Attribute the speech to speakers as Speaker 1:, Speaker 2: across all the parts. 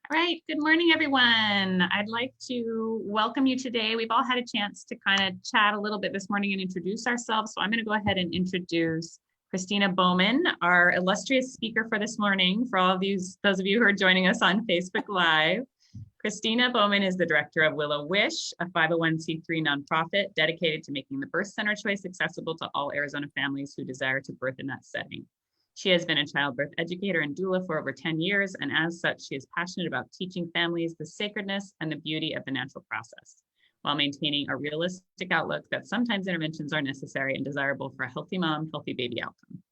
Speaker 1: All right, good morning, everyone. I'd like to welcome you today. We've all had a chance to kind of chat a little bit this morning and introduce ourselves. So I'm going to go ahead and introduce Krystyna Bowman, our illustrious speaker for this morning. For all of those of you who are joining us on Facebook Live, Krystyna Bowman is the director of Willow Wish, a 501c3 nonprofit dedicated to making the birth center choice accessible to all Arizona families who desire to birth in that setting. She has been a childbirth educator and doula for over 10 years, and as such, she is passionate about teaching families the sacredness and the beauty of the natural process, while maintaining a realistic outlook that sometimes interventions are necessary and desirable for a healthy mom, healthy baby outcome.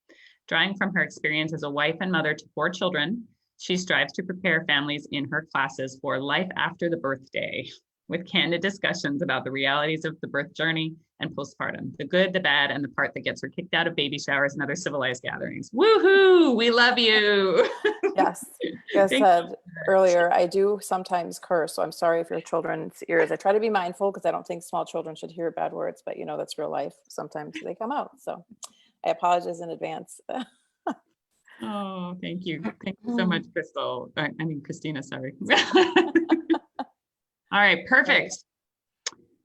Speaker 1: Drawing from her experience as a wife and mother to 4 children, she strives to prepare families in her classes for life after the birthday, with candid discussions about the realities of the birth journey and postpartum, the good, the bad, and the part that gets her kicked out of baby showers and other civilized gatherings. Woohoo! We love you.
Speaker 2: Yes, as I said earlier, I do sometimes curse, so I'm sorry if your children's ears. I try to be mindful because I don't think small children should hear bad words, but you know, that's real life. Sometimes they come out. So I apologize in advance.
Speaker 1: Oh, thank you. Thank you so much, Crystal. Krystyna, sorry. All right, perfect.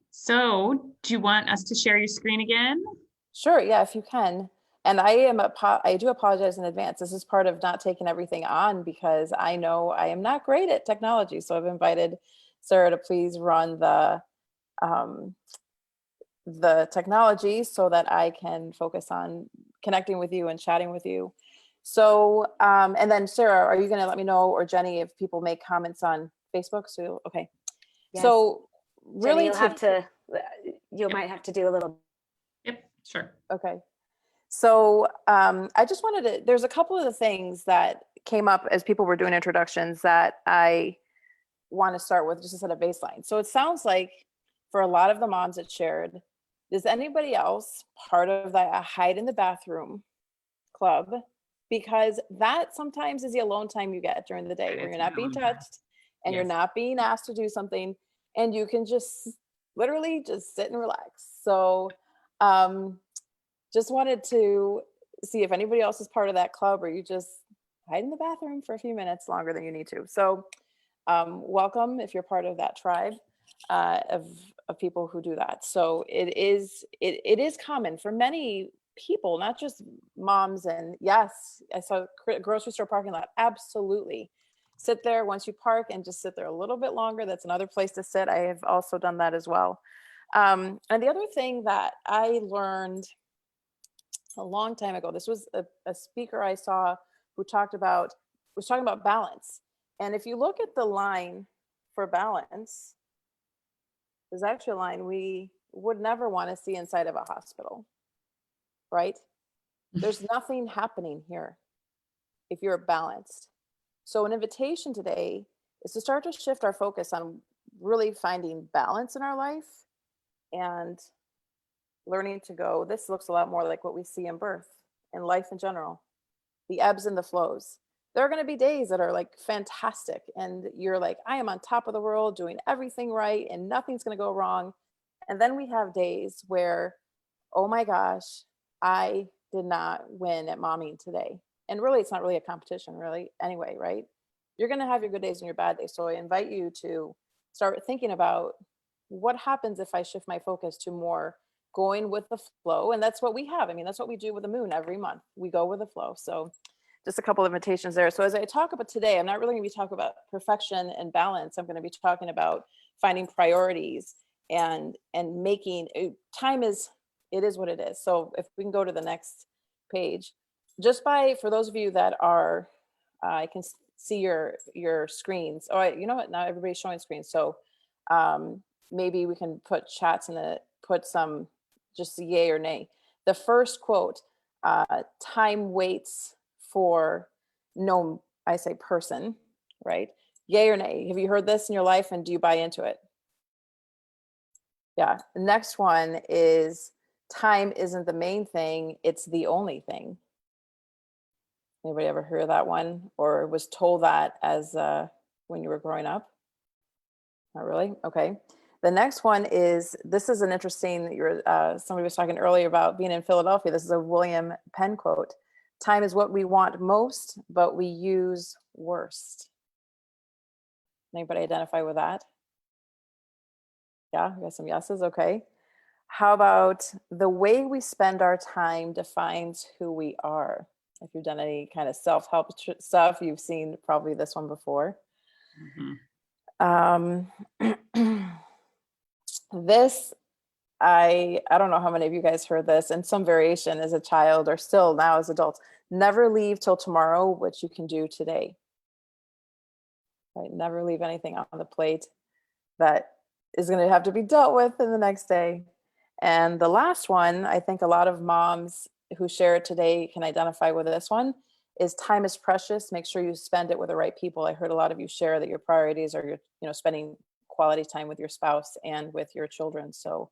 Speaker 1: So do you want us to share your screen again?
Speaker 2: Sure, yeah, if you can. And I do apologize in advance. This is part of not taking everything on because I know I am not great at technology. So I've invited Sarah to please run the technology so that I can focus on connecting with you and chatting with you. So, and then Sarah, are you going to let me know, or Jenny, if people make comments on Facebook? So, okay.
Speaker 3: Yes.
Speaker 2: So really
Speaker 3: Jenny, you might have to do a little.
Speaker 1: Yep, sure.
Speaker 2: Okay. So I just wanted to, there's a couple of the things that came up as people were doing introductions that I want to start with just to set a baseline. So it sounds like for a lot of the moms that shared, is anybody else part of that hide in the bathroom club? Because that sometimes is the alone time you get during the day where you're not being touched and you're not being asked to do something, and you can just literally just sit and relax. So just wanted to see if anybody else is part of that club, or you just hide in the bathroom for a few minutes longer than you need to. So welcome if you're part of that tribe of people who do that. So it is common for many people, not just moms. And yes, I saw a grocery store parking lot. Absolutely. Sit there once you park and just sit there a little bit longer. That's another place to sit. I have also done that as well. And the other thing that I learned a long time ago, this was a speaker I saw who was talking about balance. And if you look at the line for balance, there's actually a line we would never want to see inside of a hospital, right? There's nothing happening here if you're balanced. So an invitation today is to start to shift our focus on really finding balance in our life and learning to go, this looks a lot more like what we see in birth and life in general, the ebbs and the flows. There are going to be days that are like fantastic and you're like, I am on top of the world doing everything right and nothing's going to go wrong. And then we have days where, oh my gosh, I did not win at momming today. And really, it's not really a competition really anyway, right? You're going to have your good days and your bad days. So I invite you to start thinking about what happens if I shift my focus to more going with the flow. And that's what we have. I mean, that's what we do with the moon every month. We go with the flow. So just a couple of invitations there. So as I talk about today, I'm not really going to be talking about perfection and balance. I'm going to be talking about finding priorities and making time it is what it is. So if we can go to the next page, for those of you that are, I can see your screens. Oh, you know what? Now everybody's showing screens. So maybe we can put chats put some just yay or nay. The first quote, time waits for no, I say person, right? Yay or nay? Have you heard this in your life and do you buy into it? Yeah. The next one is time isn't the main thing, it's the only thing. Anybody ever hear that one or was told that as when you were growing up? Not really? Okay. The next one is, this is an interesting, somebody was talking earlier about being in Philadelphia. This is a William Penn quote. Time is what we want most, but we use worst. Anybody identify with that? Yeah, we got some yeses. Okay. How about the way we spend our time defines who we are? If you've done any kind of self-help stuff, you've seen probably this one before. This, I don't know how many of you guys heard this in some variation as a child or still now as adults. Never leave till tomorrow what you can do today. Right? Never leave anything on the plate that is going to have to be dealt with in the next day. And the last one, I think a lot of moms who share it today can identify with this one, is time is precious. Make sure you spend it with the right people. I heard a lot of you share that your priorities are your, spending quality time with your spouse and with your children. So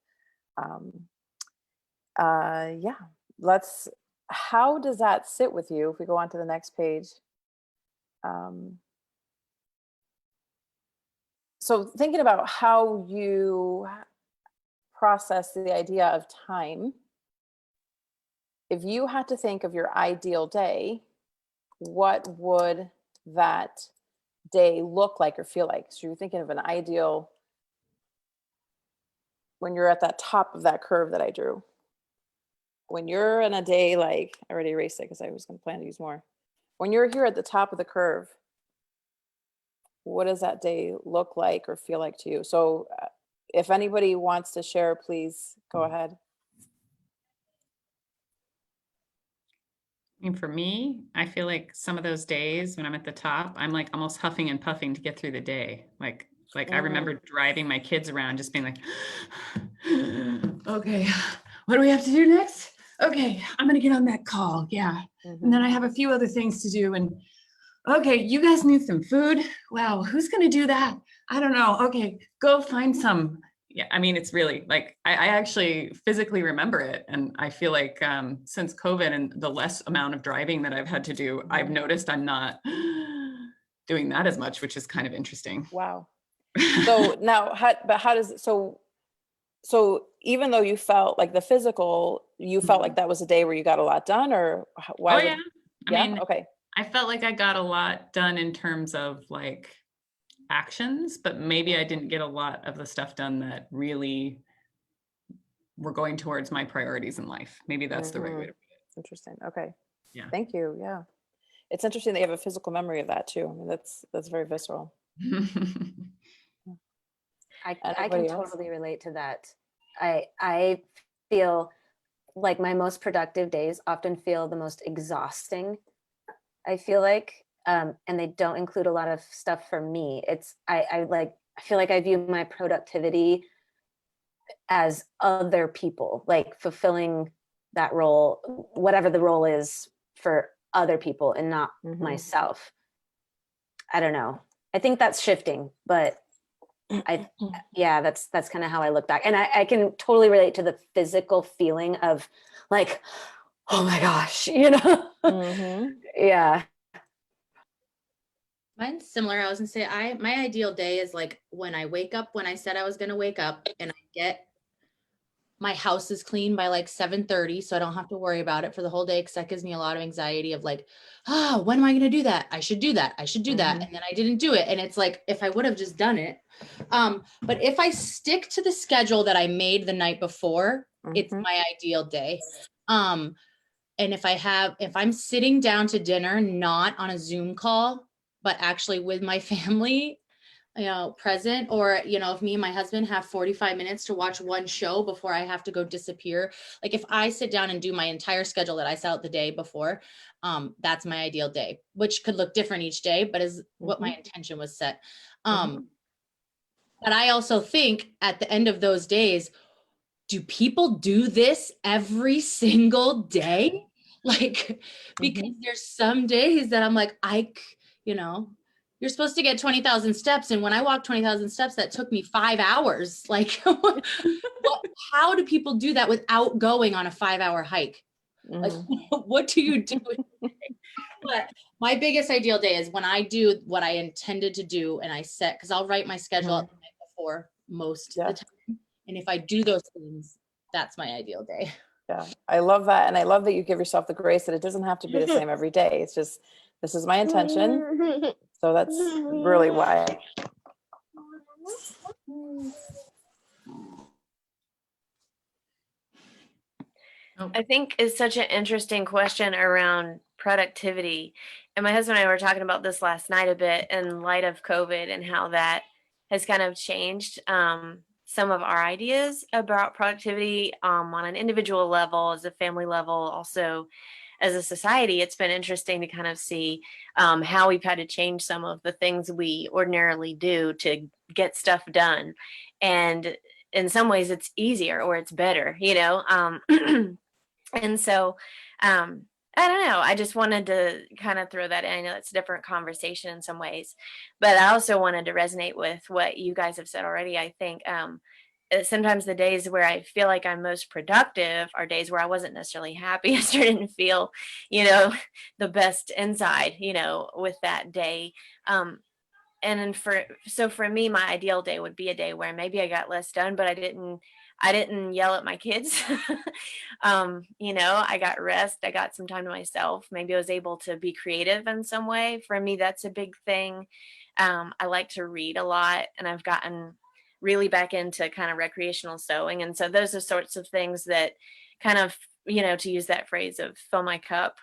Speaker 2: yeah, how does that sit with you? If we go on to the next page. So thinking about how you process the idea of time, if you had to think of your ideal day, what would that day look like or feel like? So you're thinking of an ideal when you're at that top of that curve that I drew. When you're in a day like, I already erased it because I was going to plan to use more. When you're here at the top of the curve, what does that day look like or feel like to you? So if anybody wants to share, please go ahead.
Speaker 1: I mean, for me, I feel like some of those days when I'm at the top, I'm like almost huffing and puffing to get through the day. Like I remember driving my kids around just being like, okay, what do we have to do next? Okay, I'm gonna get on that call. Yeah. And then I have a few other things to do. And okay, you guys need some food. Wow, who's gonna do that? I don't know. Okay, go find some. Yeah, I mean, it's really like, I actually physically remember it. And I feel like since COVID and the less amount of driving that I've had to do, I've noticed I'm not doing that as much, which is kind of interesting.
Speaker 2: Wow. So now, how does it, so even though you felt like the physical, you felt like that was a day where you got a lot done, or why?
Speaker 1: Yeah. I mean,
Speaker 2: okay.
Speaker 1: I felt like I got a lot done in terms of like actions, but maybe I didn't get a lot of the stuff done that really were going towards my priorities in life. Maybe that's the right way to put it.
Speaker 2: Interesting. Okay.
Speaker 1: Yeah.
Speaker 2: Thank you. Yeah. It's interesting that you have a physical memory of that too. I mean, that's very visceral.
Speaker 3: I can totally relate to that. I feel like my most productive days often feel the most exhausting. I feel like, and they don't include a lot of stuff for me. I feel like I view my productivity as other people, like fulfilling that role, whatever the role is for other people and not myself. I don't know. I think that's shifting, but that's kind of how I look back. And I can totally relate to the physical feeling of like, oh my gosh, Yeah.
Speaker 4: Mine's similar. I was gonna say my ideal day is like when I wake up, when I said I was gonna wake up, and I get my house is clean by like 7:30, so I don't have to worry about it for the whole day, because that gives me a lot of anxiety of like, when am I gonna do that? I should do that. I should do that. And then I didn't do it. And it's like, if I would have just done it. But if I stick to the schedule that I made the night before, it's my ideal day. And if I'm sitting down to dinner, not on a Zoom call, but actually with my family, present, or, if me and my husband have 45 minutes to watch one show before I have to go disappear. Like if I sit down and do my entire schedule that I set out the day before, that's my ideal day, which could look different each day, but is what my intention was set. But I also think at the end of those days, do people do this every single day? Like, because there's some days that I'm like, you're supposed to get 20,000 steps. And when I walked 20,000 steps, that took me 5 hours. Like, how do people do that without going on a 5-hour hike? Like, what do you do? But my biggest ideal day is when I do what I intended to do, and I set, because I'll write my schedule out the night before most of the time. And if I do those things, that's my ideal day.
Speaker 2: Yeah, I love that. And I love that you give yourself the grace that it doesn't have to be the same every day. It's just, this is my intention. So that's really why
Speaker 5: I think it's such an interesting question around productivity. And my husband and I were talking about this last night a bit in light of COVID and how that has kind of changed some of our ideas about productivity on an individual level, as a family level, also as a society. It's been interesting to kind of see how we've had to change some of the things we ordinarily do to get stuff done. And in some ways it's easier or it's better, you know? And so, I don't know. I just wanted to kind of throw that in. I know it's a different conversation in some ways, but I also wanted to resonate with what you guys have said already. I think sometimes the days where I feel like I'm most productive are days where I wasn't necessarily happy. I didn't feel, you know, the best inside, you know, with that day. And then for me, my ideal day would be a day where maybe I got less done, but I didn't yell at my kids. You know, I got rest, I got some time to myself. Maybe I was able to be creative in some way. For me, that's a big thing. I like to read a lot, and I've gotten really back into kind of recreational sewing. And so those are sorts of things that kind of, you know, to use that phrase of fill my cup.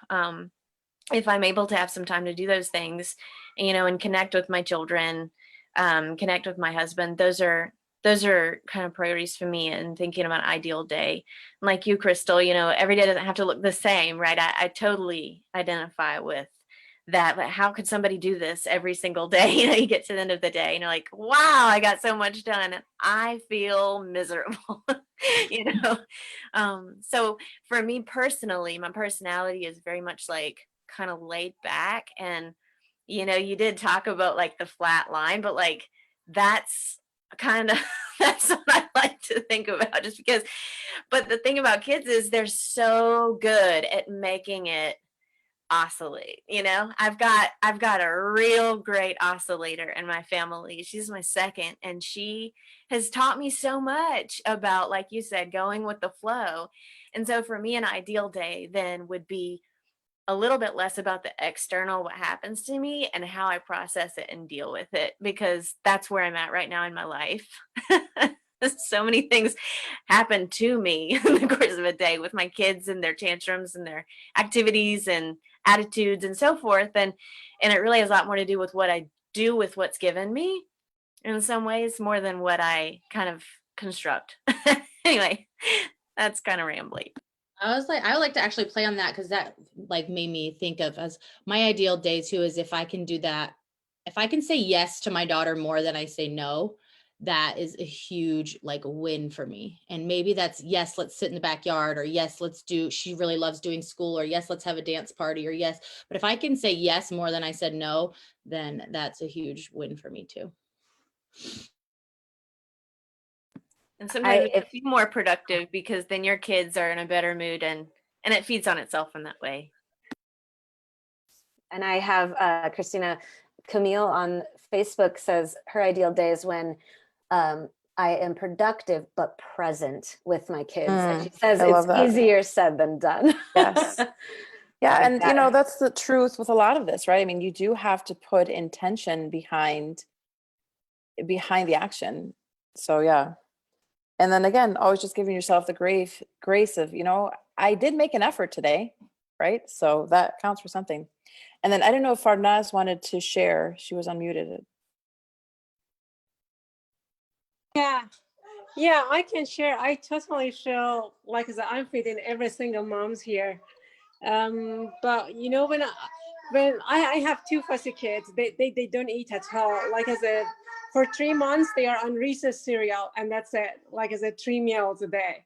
Speaker 5: If I'm able to have some time to do those things, you know, and connect with my children, connect with my husband, those are kind of priorities for me and thinking about an ideal day. And like you, Crystal, you know, every day doesn't have to look the same, right? I totally identify with that. But how could somebody do this every single day? You know, you get to the end of the day and you're like, wow, I got so much done and I feel miserable, you know? So for me personally, my personality is very much like kind of laid back. And, you know, you did talk about like the flat line, but like that's kind of that's what I like to think about, just because. But the thing about kids is they're so good at making it oscillate. You know, I've got a real great oscillator in my family. She's my second, and she has taught me so much about, like you said, going with the flow. And so for me, an ideal day then would be a little bit less about the external, what happens to me, and how I process it and deal with it, because that's where I'm at right now in my life. So many things happen to me in the course of a day with my kids and their tantrums and their activities and attitudes and so forth. And it really has a lot more to do with what I do with what's given me in some ways, more than what I kind of construct. Anyway, that's kind of rambly.
Speaker 4: I would like to actually play on that, because that like made me think of as my ideal day too, is if I can do that, if I can say yes to my daughter more than I say no, that is a huge like win for me. And maybe that's yes, let's sit in the backyard, or yes, she really loves doing school, or yes, let's have a dance party, or yes. But if I can say yes more than I said no, then that's a huge win for me too.
Speaker 5: And sometimes it's more productive because then your kids are in a better mood, and it feeds on itself in that way.
Speaker 3: And I have Christina Camille on Facebook says her ideal day is when I am productive but present with my kids. And she says it's easier said than done.
Speaker 2: Yes. Yeah. And you know, that's the truth with a lot of this, right? I mean, you do have to put intention behind the action. So yeah. And then again, always just giving yourself the grace of, you know, I did make an effort today, right? So that counts for something. And then I don't know if Farnaz wanted to share. She was unmuted.
Speaker 6: Yeah, I can share. I totally feel like I'm feeding every single mom's here. But you know, when I have two fussy kids, they don't eat at all. Like for 3 months they are on recess cereal, and that's it. Like 3 meals a day.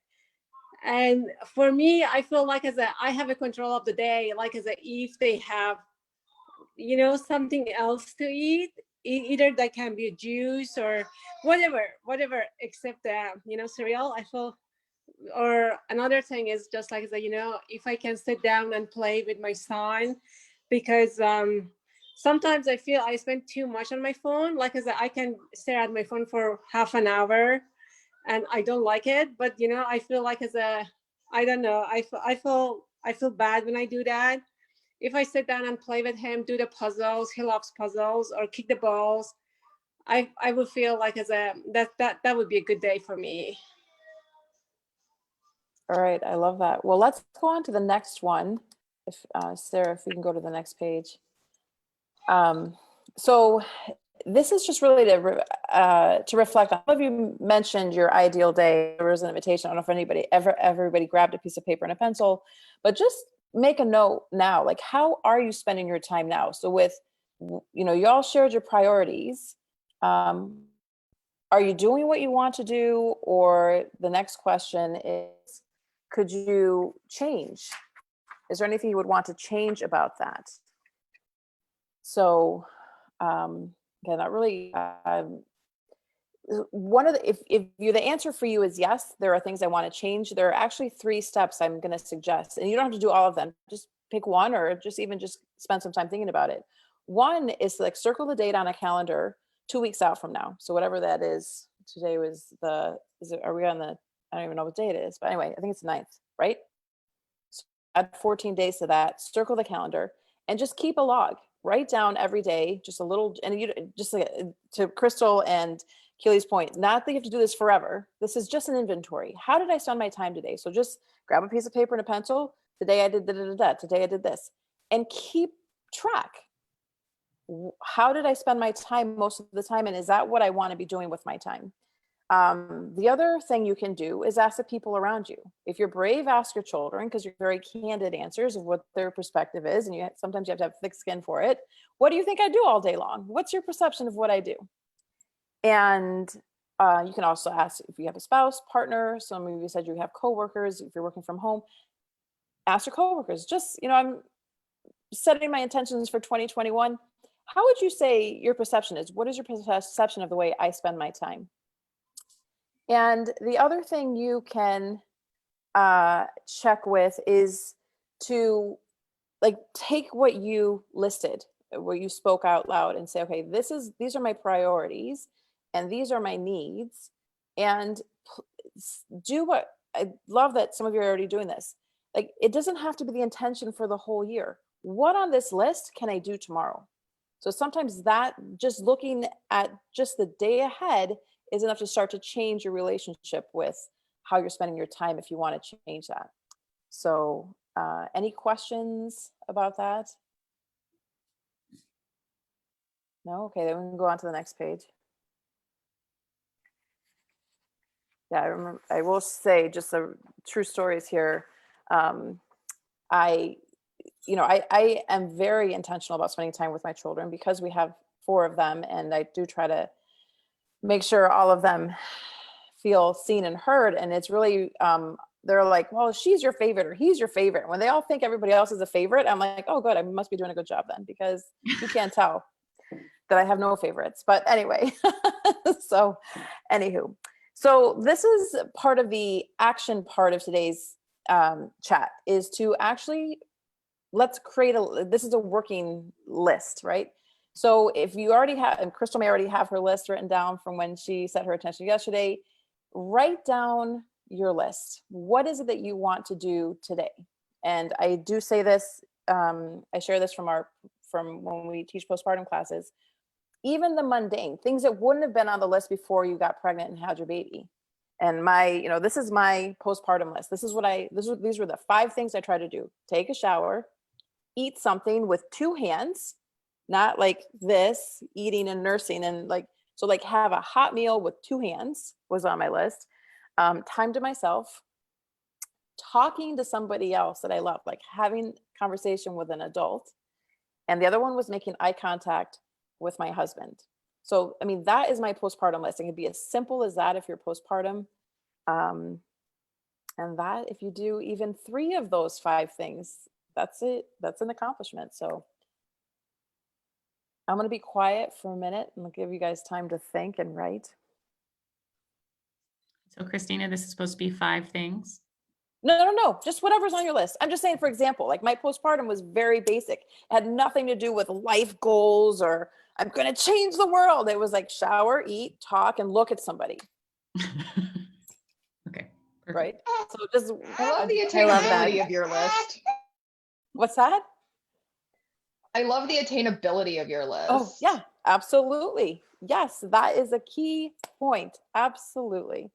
Speaker 6: And for me, I feel like I have a control of the day. Like if they have, you know, something else to eat, either that can be a juice or whatever, except you know, cereal. I feel. Or another thing is just like you know, if I can sit down and play with my son, because sometimes I feel I spend too much on my phone. Like I can stare at my phone for half an hour and I don't like it, but you know, I feel like I don't know, I feel bad when I do that. If I sit down and play with him, do the puzzles, he loves puzzles, or kick the balls, I would feel like that would be a good day for me.
Speaker 2: All right, I love that. Well, let's go on to the next one. If Sarah, if you can go to the next page. So this is just really to reflect on. Some of you mentioned your ideal day. There was an invitation. I don't know if everybody grabbed a piece of paper and a pencil, but just make a note now. Like, how are you spending your time now? So with, you all shared your priorities. Are you doing what you want to do? Or the next question is, could you change? Is there anything you would want to change about that? So, again, not really. One of the, if the answer for you is yes, there are things I want to change. There are actually 3 steps I'm going to suggest, and you don't have to do all of them. Just pick one, or just spend some time thinking about it. One is to circle the date on a calendar 2 weeks out from now. So whatever that is. Today was are we on the? I don't even know what day it is, but anyway, I think it's the 9th, right? So add 14 days to that. Circle the calendar and just keep a log. Write down every day, just a little, and you just to Crystal and Keely's point, not that you have to do this forever. This is just an inventory. How did I spend my time today? So just grab a piece of paper and a pencil. Today I did da-da-da-da. Today I did this, and keep track. How did I spend my time most of the time? And is that what I want to be doing with my time? The other thing you can do is ask the people around you. If you're brave, ask your children, because you're very candid answers of what their perspective is. And sometimes you have to have thick skin for it. What do you think I do all day long? What's your perception of what I do? And you can also ask if you have a spouse, partner. Some of you said you have coworkers. If you're working from home, ask your coworkers. Just, I'm setting my intentions for 2021. How would you say your perception is? What is your perception of the way I spend my time? And the other thing you can check with is to take what you listed, what you spoke out loud, and say, okay, these are my priorities and these are my needs, and do what I love that some of you are already doing this. It doesn't have to be the intention for the whole year. What on this list can I do tomorrow? So sometimes that just looking at just the day ahead is enough to start to change your relationship with how you're spending your time if you want to change that. So any questions about that? No? Okay, then we can go on to the next page. Yeah, I will say just the true stories here. I am very intentional about spending time with my children because we have 4 of them, and I do try to make sure all of them feel seen and heard. And it's really, they're like, well, she's your favorite or he's your favorite. When they all think everybody else is a favorite, I'm like, oh, good, I must be doing a good job then, because you can't tell that I have no favorites. But anyway, so anywho. So this is part of the action part of today's chat, is to actually, let's create this is a working list, right? So if you already have, and Crystal may already have her list written down from when she set her attention yesterday, write down your list. What is it that you want to do today? And I do say this, I share this from when we teach postpartum classes. Even the mundane things that wouldn't have been on the list before you got pregnant and had your baby. And this is my postpartum list. These were the 5 things I try to do. Take a shower, eat something with 2 hands, not like this, eating and nursing, and have a hot meal with 2 hands was on my list. Time to myself, talking to somebody else that I love, like having conversation with an adult. And the other one was making eye contact with my husband. So, that is my postpartum list. It can be as simple as that if you're postpartum. And that, if you do even 3 of those 5 things, that's it. That's an accomplishment. So I'm going to be quiet for a minute and give you guys time to think and write.
Speaker 1: So Krystyna, this is supposed to be 5 things.
Speaker 2: No. Just whatever's on your list. I'm just saying, for example, my postpartum was very basic. It had nothing to do with life goals or I'm going to change the world. It was shower, eat, talk, and look at somebody.
Speaker 1: Okay. Perfect.
Speaker 2: Right. So just,
Speaker 7: I love the
Speaker 3: I love that.
Speaker 7: attainability of your list.
Speaker 2: What's that?
Speaker 7: I love the attainability of your list.
Speaker 2: Oh yeah. Absolutely. Yes, that is a key point. Absolutely.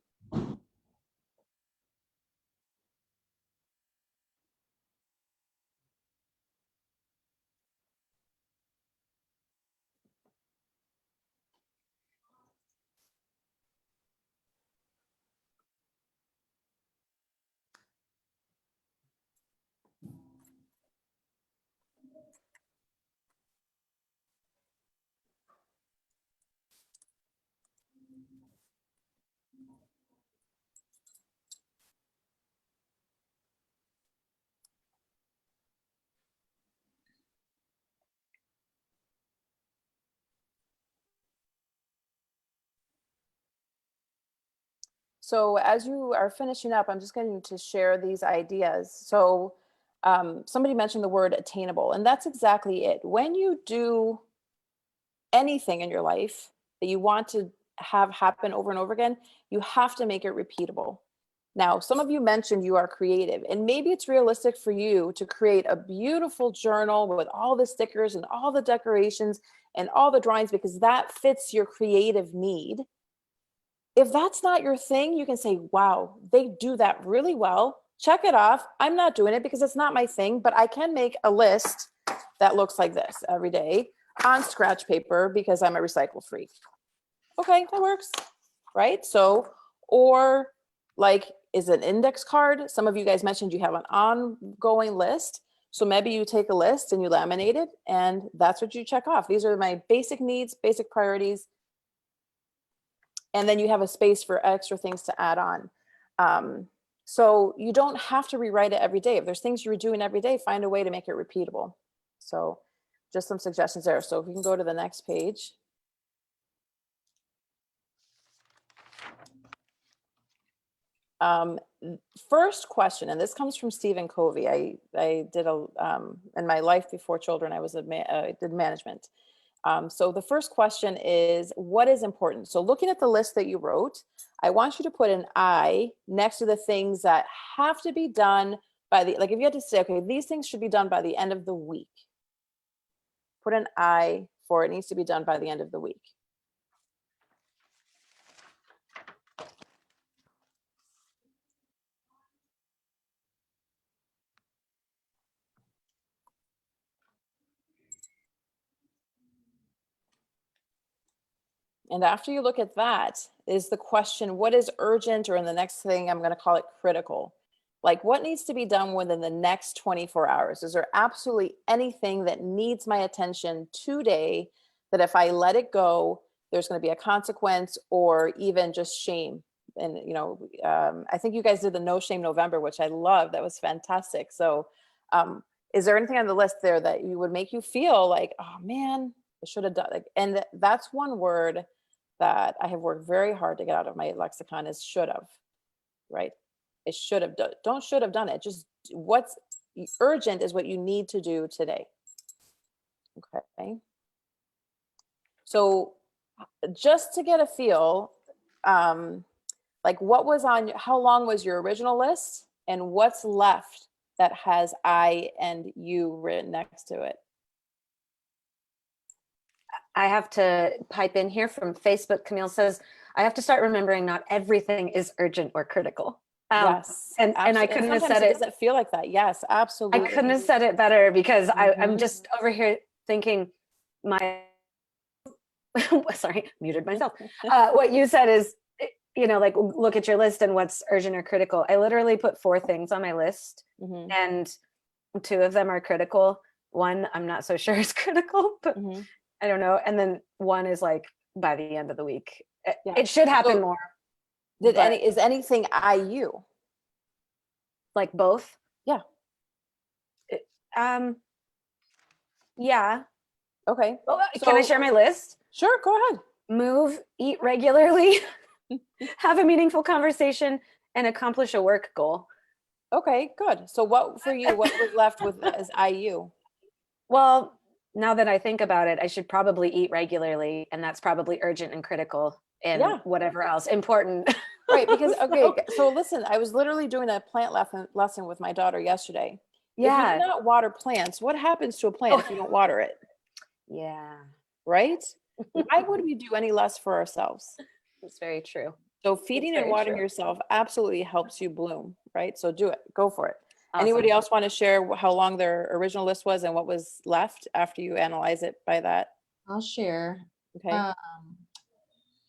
Speaker 2: So as you are finishing up, I'm just going to share these ideas. So somebody mentioned the word attainable, and that's exactly it. When you do anything in your life that you want to have happen over and over again, you have to make it repeatable. Now, some of you mentioned you are creative, and maybe it's realistic for you to create a beautiful journal with all the stickers and all the decorations and all the drawings because that fits your creative need. If that's not your thing, you can say, wow, they do that really well. Check it off. I'm not doing it because it's not my thing, but I can make a list that looks like this every day on scratch paper because I'm a recycle freak. Okay, that works, right? So, or like, is an index card. Some of you guys mentioned you have an ongoing list. So maybe you take a list and you laminate it, and that's what you check off. These are my basic needs, basic priorities. And then you have a space for extra things to add on. So you don't have to rewrite it every day. If there's things you're doing every day, find a way to make it repeatable. So just some suggestions there. So if we can go to the next page. First question, and this comes from Stephen Covey. I did in my life before children, I did management. So the first question is, what is important? So looking at the list that you wrote, I want you to put an I next to the things that have to be done by the, like if you had to say, okay, these things should be done by the end of the week. Put an I for it needs to be done by the end of the week. And after you look at that is the question, what is urgent, or in the next thing, I'm going to call it critical. Like what needs to be done within the next 24 hours? Is there absolutely anything that needs my attention today that if I let it go, there's going to be a consequence or even just shame? And, you know, I think you guys did the No Shame November, which I love. That was fantastic. So is there anything on the list there that you would make you feel like, oh man, I should have done it? And that's one word that I have worked very hard to get out of my lexicon is should have, right? It should have done, don't should have done it. Just what's urgent is what you need to do today. Okay. So just to get a feel, like what was on, how long was your original list and what's left that has I and you written next to it?
Speaker 3: I have to pipe in here from Facebook. Camille says, I have to start remembering not everything is urgent or critical.
Speaker 2: Yes.
Speaker 3: And I couldn't have said it.
Speaker 2: Doesn't feel like that. Yes, absolutely.
Speaker 3: I couldn't have said it better because I'm just over here thinking sorry, muted myself. What you said is, you know, like look at your list and what's urgent or critical. I literally put 4 things on my list and 2 of them are critical. One I'm not so sure is critical, but I don't know. And then 1 is like by the end of the week. Yeah. It should happen more.
Speaker 2: Is anything IU?
Speaker 3: Like both?
Speaker 2: Yeah.
Speaker 3: Yeah.
Speaker 2: Okay.
Speaker 3: Well, can I share my list?
Speaker 2: Sure, go ahead. Move,
Speaker 3: eat regularly, have a meaningful conversation, and accomplish a work goal.
Speaker 2: Okay, good. So what for you, what was left with as IU?
Speaker 3: Well, now that I think about it, I should probably eat regularly, and that's probably urgent and critical and whatever else important.
Speaker 2: Right, because okay, so listen, I was literally doing a plant lesson with my daughter yesterday. Yeah. If you do not water plants, what happens to a plant if you don't water it?
Speaker 3: Yeah.
Speaker 2: Right? Why would we do any less for ourselves?
Speaker 3: It's very true.
Speaker 2: So feeding and
Speaker 3: very
Speaker 2: watering
Speaker 3: true.
Speaker 2: yourself absolutely helps you bloom, right? So do it, go for it.
Speaker 3: Awesome.
Speaker 2: Anybody else want to share how long their original list was and what was left after you analyze it by that?
Speaker 4: I'll share.
Speaker 2: Okay.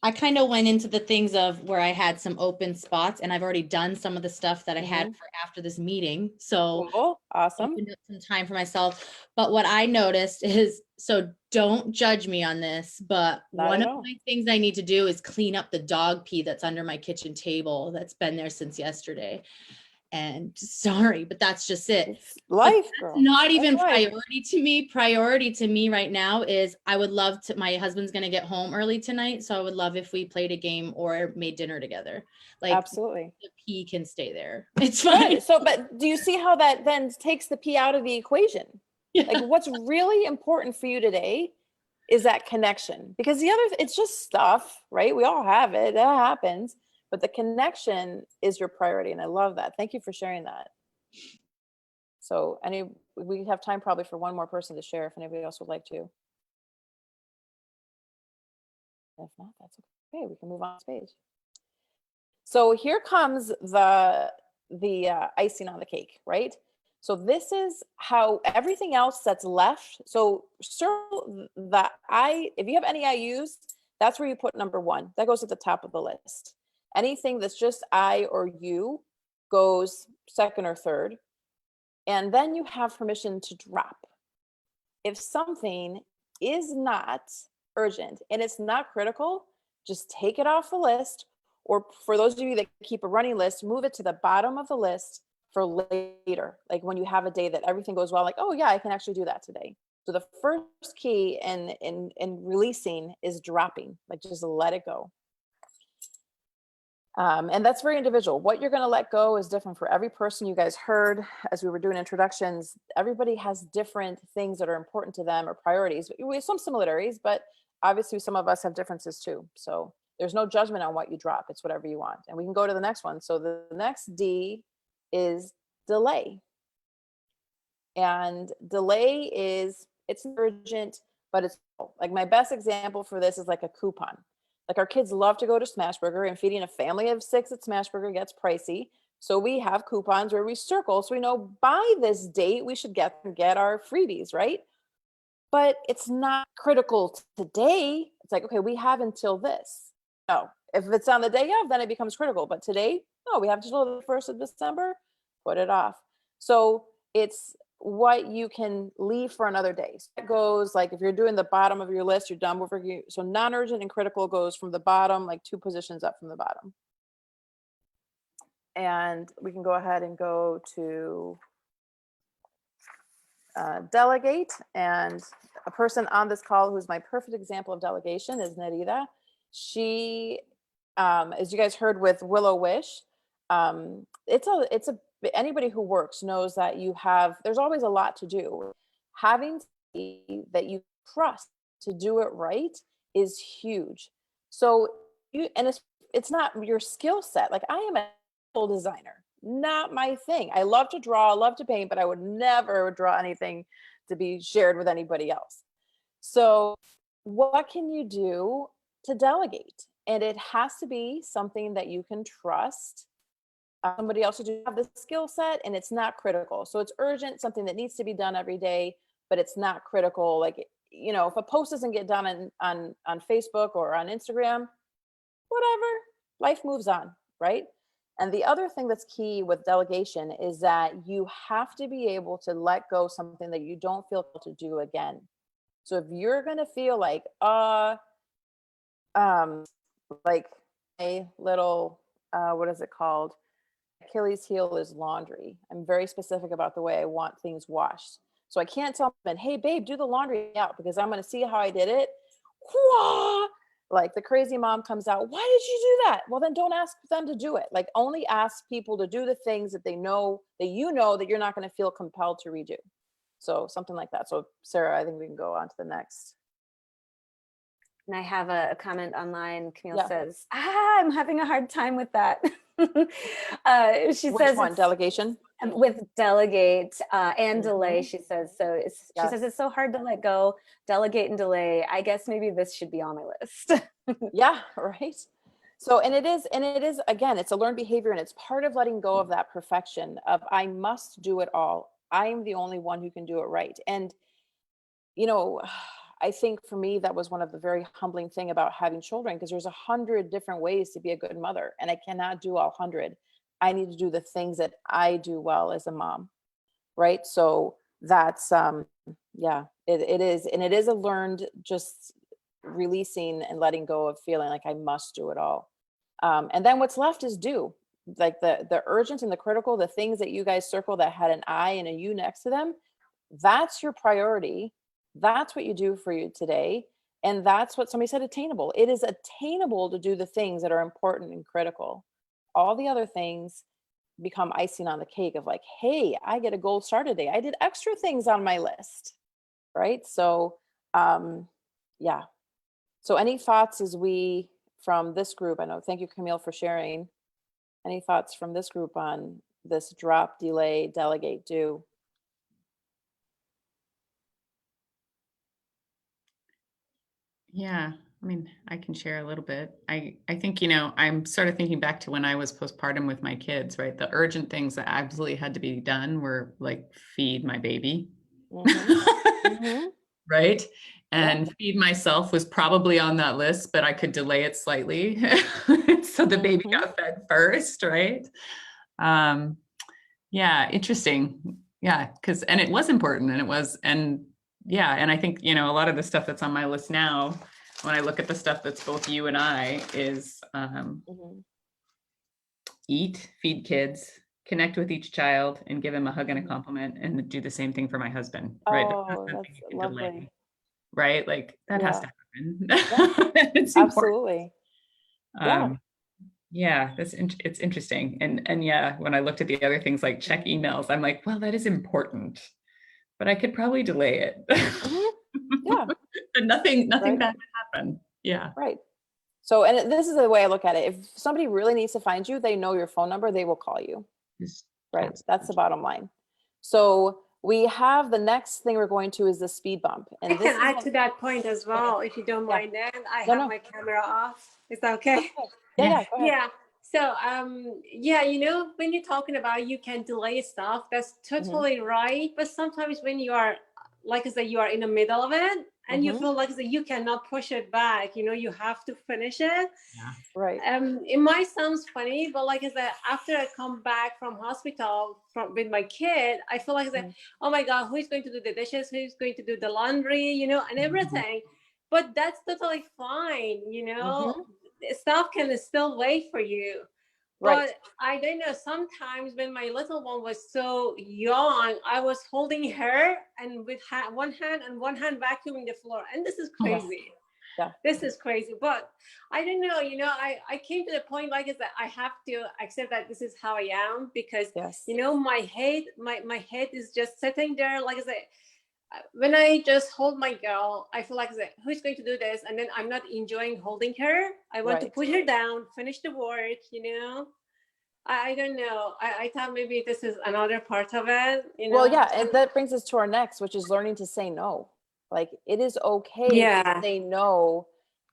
Speaker 4: I kind of went into the things of where I had some open spots, and I've already done some of the stuff that I had for after this meeting. So
Speaker 2: Cool. Awesome.
Speaker 4: opened up some time for myself. But what I noticed is, so don't judge me on this, but
Speaker 2: Not
Speaker 4: one
Speaker 2: at
Speaker 4: of
Speaker 2: all.
Speaker 4: my things I need to do is clean up the dog pee that's under my kitchen table that's been there since yesterday. And sorry, but that's just it.
Speaker 2: It's life,
Speaker 4: That's
Speaker 2: girl.
Speaker 4: not even
Speaker 2: That's life.
Speaker 4: priority to me. Priority to me right now is I would love to, my husband's going to get home early tonight. So I would love if we played a game or made dinner together. Like
Speaker 2: Absolutely.
Speaker 4: the pee can stay there. It's fine.
Speaker 2: Good. So, but do you see how that then takes the P out of the equation?
Speaker 4: Yeah.
Speaker 2: Like what's really important for you today is that connection, because the other, it's just stuff, right? We all have it. That happens. But the connection is your priority. And I love that. Thank you for sharing that. So we have time probably for one more person to share if anybody else would like to. If not, that's okay. We can move on stage. So here comes the icing on the cake, right? So this is how everything else that's left. So circle the I, if you have any IUs, that's where you put number 1. That goes at the top of the list. Anything that's just I or you goes second or third. And then you have permission to drop. If something is not urgent and it's not critical, just take it off the list. Or for those of you that keep a running list, move it to the bottom of the list for later. Like when you have a day that everything goes well, like, oh yeah, I can actually do that today. So the first key in releasing is dropping, like just let it go. And that's very individual. What you're going to let go is different for every person. You guys heard as we were doing introductions, everybody has different things that are important to them or priorities. We have some similarities, but obviously some of us have differences too. So there's no judgment on what you drop. It's whatever you want. And we can go to the next one. So the next D is delay. And delay is, it's urgent, but it's like my best example for this is like a coupon. Like our kids love to go to Smashburger, and feeding a family of 6 at Smashburger gets pricey. So we have coupons where we circle. So we know by this date, we should get our freebies, right? But it's not critical today. It's like, okay, we have until this. No, if it's on the day of, then it becomes critical. But today, no, we have until the 1st of December, put it off. So it's what you can leave for another day. So it goes like if you're doing the bottom of your list, you're done with review. So non-urgent and critical goes from the bottom, like 2 positions up from the bottom. And we can go ahead and go to delegate. And a person on this call who's my perfect example of delegation is Narita. She, as you guys heard with Willow Wish, anybody who works knows that there's always a lot to do. Having that you trust to do it right is huge. So it's not your skill set. Like I am a full designer, not my thing. I love to draw, I love to paint, but I would never draw anything to be shared with anybody else. So what can you do to delegate? And it has to be something that you can trust somebody else to have the skill set, and it's not critical. So it's urgent, something that needs to be done every day, but it's not critical. Like, you know, if a post doesn't get done on Facebook or on Instagram, whatever, life moves on, right? And the other thing that's key with delegation is that you have to be able to let go something that you don't feel to do again. So if you're going to feel like a little, what is it called? Achilles heel is laundry. I'm very specific about the way I want things washed. So I can't tell them, hey babe, do the laundry out because I'm going to see how I did it. Like the crazy mom comes out, why did you do that? Well, then don't ask them to do it. Like only ask people to do the things that they know that you know that you're not going to feel compelled to redo. So something like that. So Sarah, I think we can go on to the next.
Speaker 3: And I have a comment online. Camille says, I'm having a hard time with that. She
Speaker 2: Which
Speaker 3: says
Speaker 2: one? Delegation?
Speaker 3: with delegate and delay, she says. So she says it's so hard to let go, delegate and delay. I guess maybe this should be on my list.
Speaker 2: Yeah, right. So, and it is, again, it's a learned behavior, and it's part of letting go of that perfection of I must do it all. I'm the only one who can do it right. And, you know, I think for me, that was one of the very humbling thing about having children, because there's 100 different ways to be a good mother, and I cannot do all 100. I need to do the things that I do well as a mom. Right. So that's, yeah, it is. And it is a learned, just releasing and letting go of feeling like I must do it all. And then what's left is do, like the urgent and the critical, the things that you guys circle that had an I and a U next to them. That's your priority. That's what you do for you today. And that's what somebody said, attainable. It is attainable to do the things that are important and critical. All the other things become icing on the cake of like, hey, I get a gold star today. I did extra things on my list. Right. So, yeah. So any thoughts as we, from this group, I know, thank you, Camille, for sharing. Any thoughts from this group on this drop, delay, delegate, do?
Speaker 1: Yeah, I mean, I can share a little bit. I think, you know, I'm sort of thinking back to when I was postpartum with my kids, right? The urgent things that absolutely had to be done were like feed my baby, right? And feed myself was probably on that list, but I could delay it slightly. So the baby got fed first, right? Yeah, interesting. Yeah, and it was important, and yeah, and I think, you know, a lot of the stuff that's on my list now, when I look at the stuff that's both you and I, is eat, feed kids, connect with each child, and give him a hug and a compliment, and do the same thing for my husband, right?
Speaker 2: Oh, that's lovely.
Speaker 1: Delay, right? Like that has to happen.
Speaker 2: Yeah.
Speaker 1: It's
Speaker 2: Absolutely.
Speaker 1: Yeah, it's interesting. And yeah, when I looked at the other things like check emails, I'm like, well, that is important, but I could probably delay it.
Speaker 2: Yeah.
Speaker 1: But nothing
Speaker 2: Right.
Speaker 1: bad would happen. Yeah.
Speaker 2: Right. So, and this is the way I look at it. If somebody really needs to find you, they know your phone number, they will call you. Right.
Speaker 1: Absolutely.
Speaker 2: That's the bottom line. So we have the next thing we're going to is the speed bump. And
Speaker 6: I can add to that point as well, if you don't mind. Then I have my camera off. Is that okay?
Speaker 2: Yeah. Go ahead.
Speaker 6: Yeah. So, yeah, you know, when you're talking about you can delay stuff, that's totally right. But sometimes when you are, like I said, you are in the middle of it and you feel like you cannot push it back, you know, you have to finish it.
Speaker 1: Yeah.
Speaker 2: Right.
Speaker 6: It might sound funny, but like I said, after I come back from hospital with my kid, I feel like I said, oh my God, who's going to do the dishes? Who's going to do the laundry, you know, and everything. But that's totally fine, you know. Stuff can still wait for you.
Speaker 2: Right.
Speaker 6: But I don't know, sometimes when my little one was so young, I was holding her and with one hand vacuuming the floor. And this is crazy.
Speaker 2: Yeah.
Speaker 6: This is crazy. But I don't know, you know, I came to the point, like is that I have to accept that this is how I am, because, you know, my head is just sitting there, like I said, when I just hold my girl, I feel like, who's going to do this? And then I'm not enjoying holding her. I want to put her down, finish the work, you know. I don't know. I thought maybe this is another part of it, you know.
Speaker 2: Well, yeah, and that brings us to our next, which is learning to say no. Like it is okay to say no,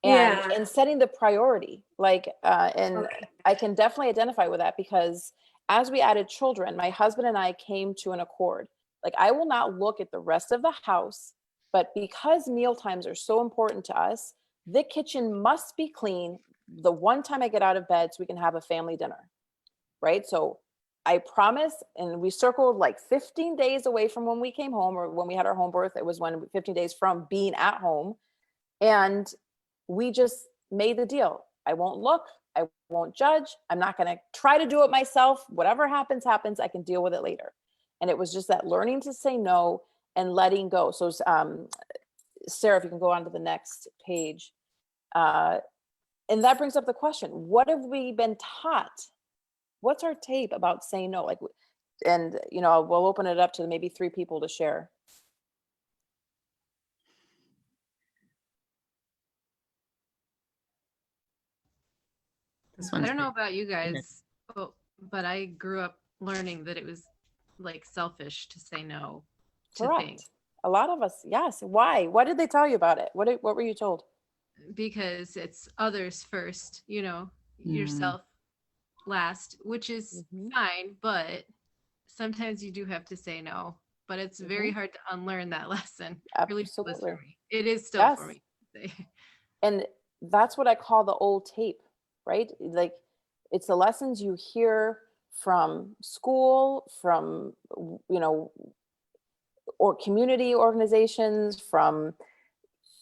Speaker 2: and setting the priority. Like, and I can definitely identify with that, because as we added children, my husband and I came to an accord. Like, I will not look at the rest of the house, but because meal times are so important to us, the kitchen must be clean the one time I get out of bed so we can have a family dinner. Right. So I promise, and we circled like 15 days away from when we came home, or when we had our home birth. It was 15 days from being at home. And we just made the deal. I won't look. I won't judge. I'm not going to try to do it myself. Whatever happens, happens. I can deal with it later. And it was just that learning to say no and letting go. So Sarah, if you can go on to the next page. And that brings up the question, what have we been taught? What's our tape about saying no? Like, and, you know, we'll open it up to maybe 3 people to share.
Speaker 1: This one's
Speaker 7: I don't know about you guys, but I grew up learning that it was like selfish to say no to
Speaker 2: Correct.
Speaker 7: things.
Speaker 2: A lot of us, yes. Why? What did they tell you about it? What were you told?
Speaker 7: Because it's others first, you know, yourself last, which is fine, but sometimes you do have to say no. But it's very hard to unlearn that lesson. Really was for me. It is still for me.
Speaker 2: And that's what I call the old tape, right? Like, it's the lessons you hear from school, from, you know, or community organizations, from,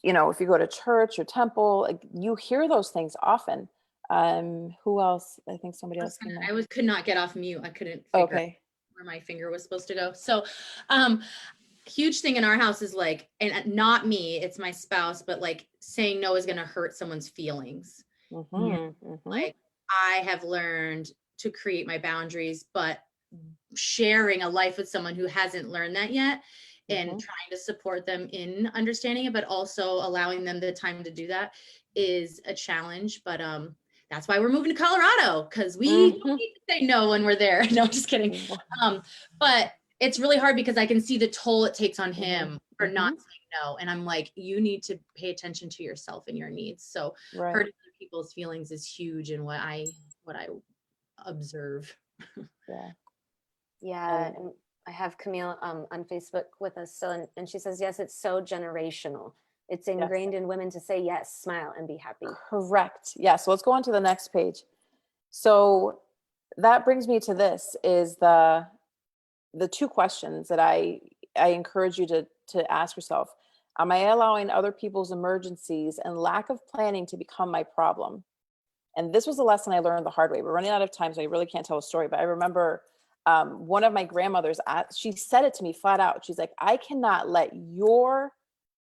Speaker 2: you know, if you go to church or temple, like, you hear those things often. Who else? I think somebody else.
Speaker 4: Could not get off mute. I couldn't figure out where my finger was supposed to go. So, huge thing in our house is like, and not me, it's my spouse, but like saying no is going to hurt someone's feelings. Like, I have learned to create my boundaries, but sharing a life with someone who hasn't learned that yet and trying to support them in understanding it, but also allowing them the time to do that is a challenge. But that's why we're moving to Colorado, because we don't need to say no when we're there. No, just kidding. But it's really hard because I can see the toll it takes on him for not saying no. And I'm like, you need to pay attention to yourself and your needs. So hurting other people's feelings is huge in what I observe.
Speaker 3: Yeah. And I have Camille on Facebook with us still, and she says, yes, it's so generational. It's ingrained in women to say yes, smile, and be happy. Correct.
Speaker 2: Yeah. So let's go on to the next page. So that brings me to this, is the two questions that I encourage you to ask yourself. Am I allowing other people's emergencies and lack of planning to become my problem? And this was a lesson I learned the hard way. We're running out of time, so I really can't tell a story, but I remember one of my grandmothers, she said it to me flat out. She's like, I cannot let your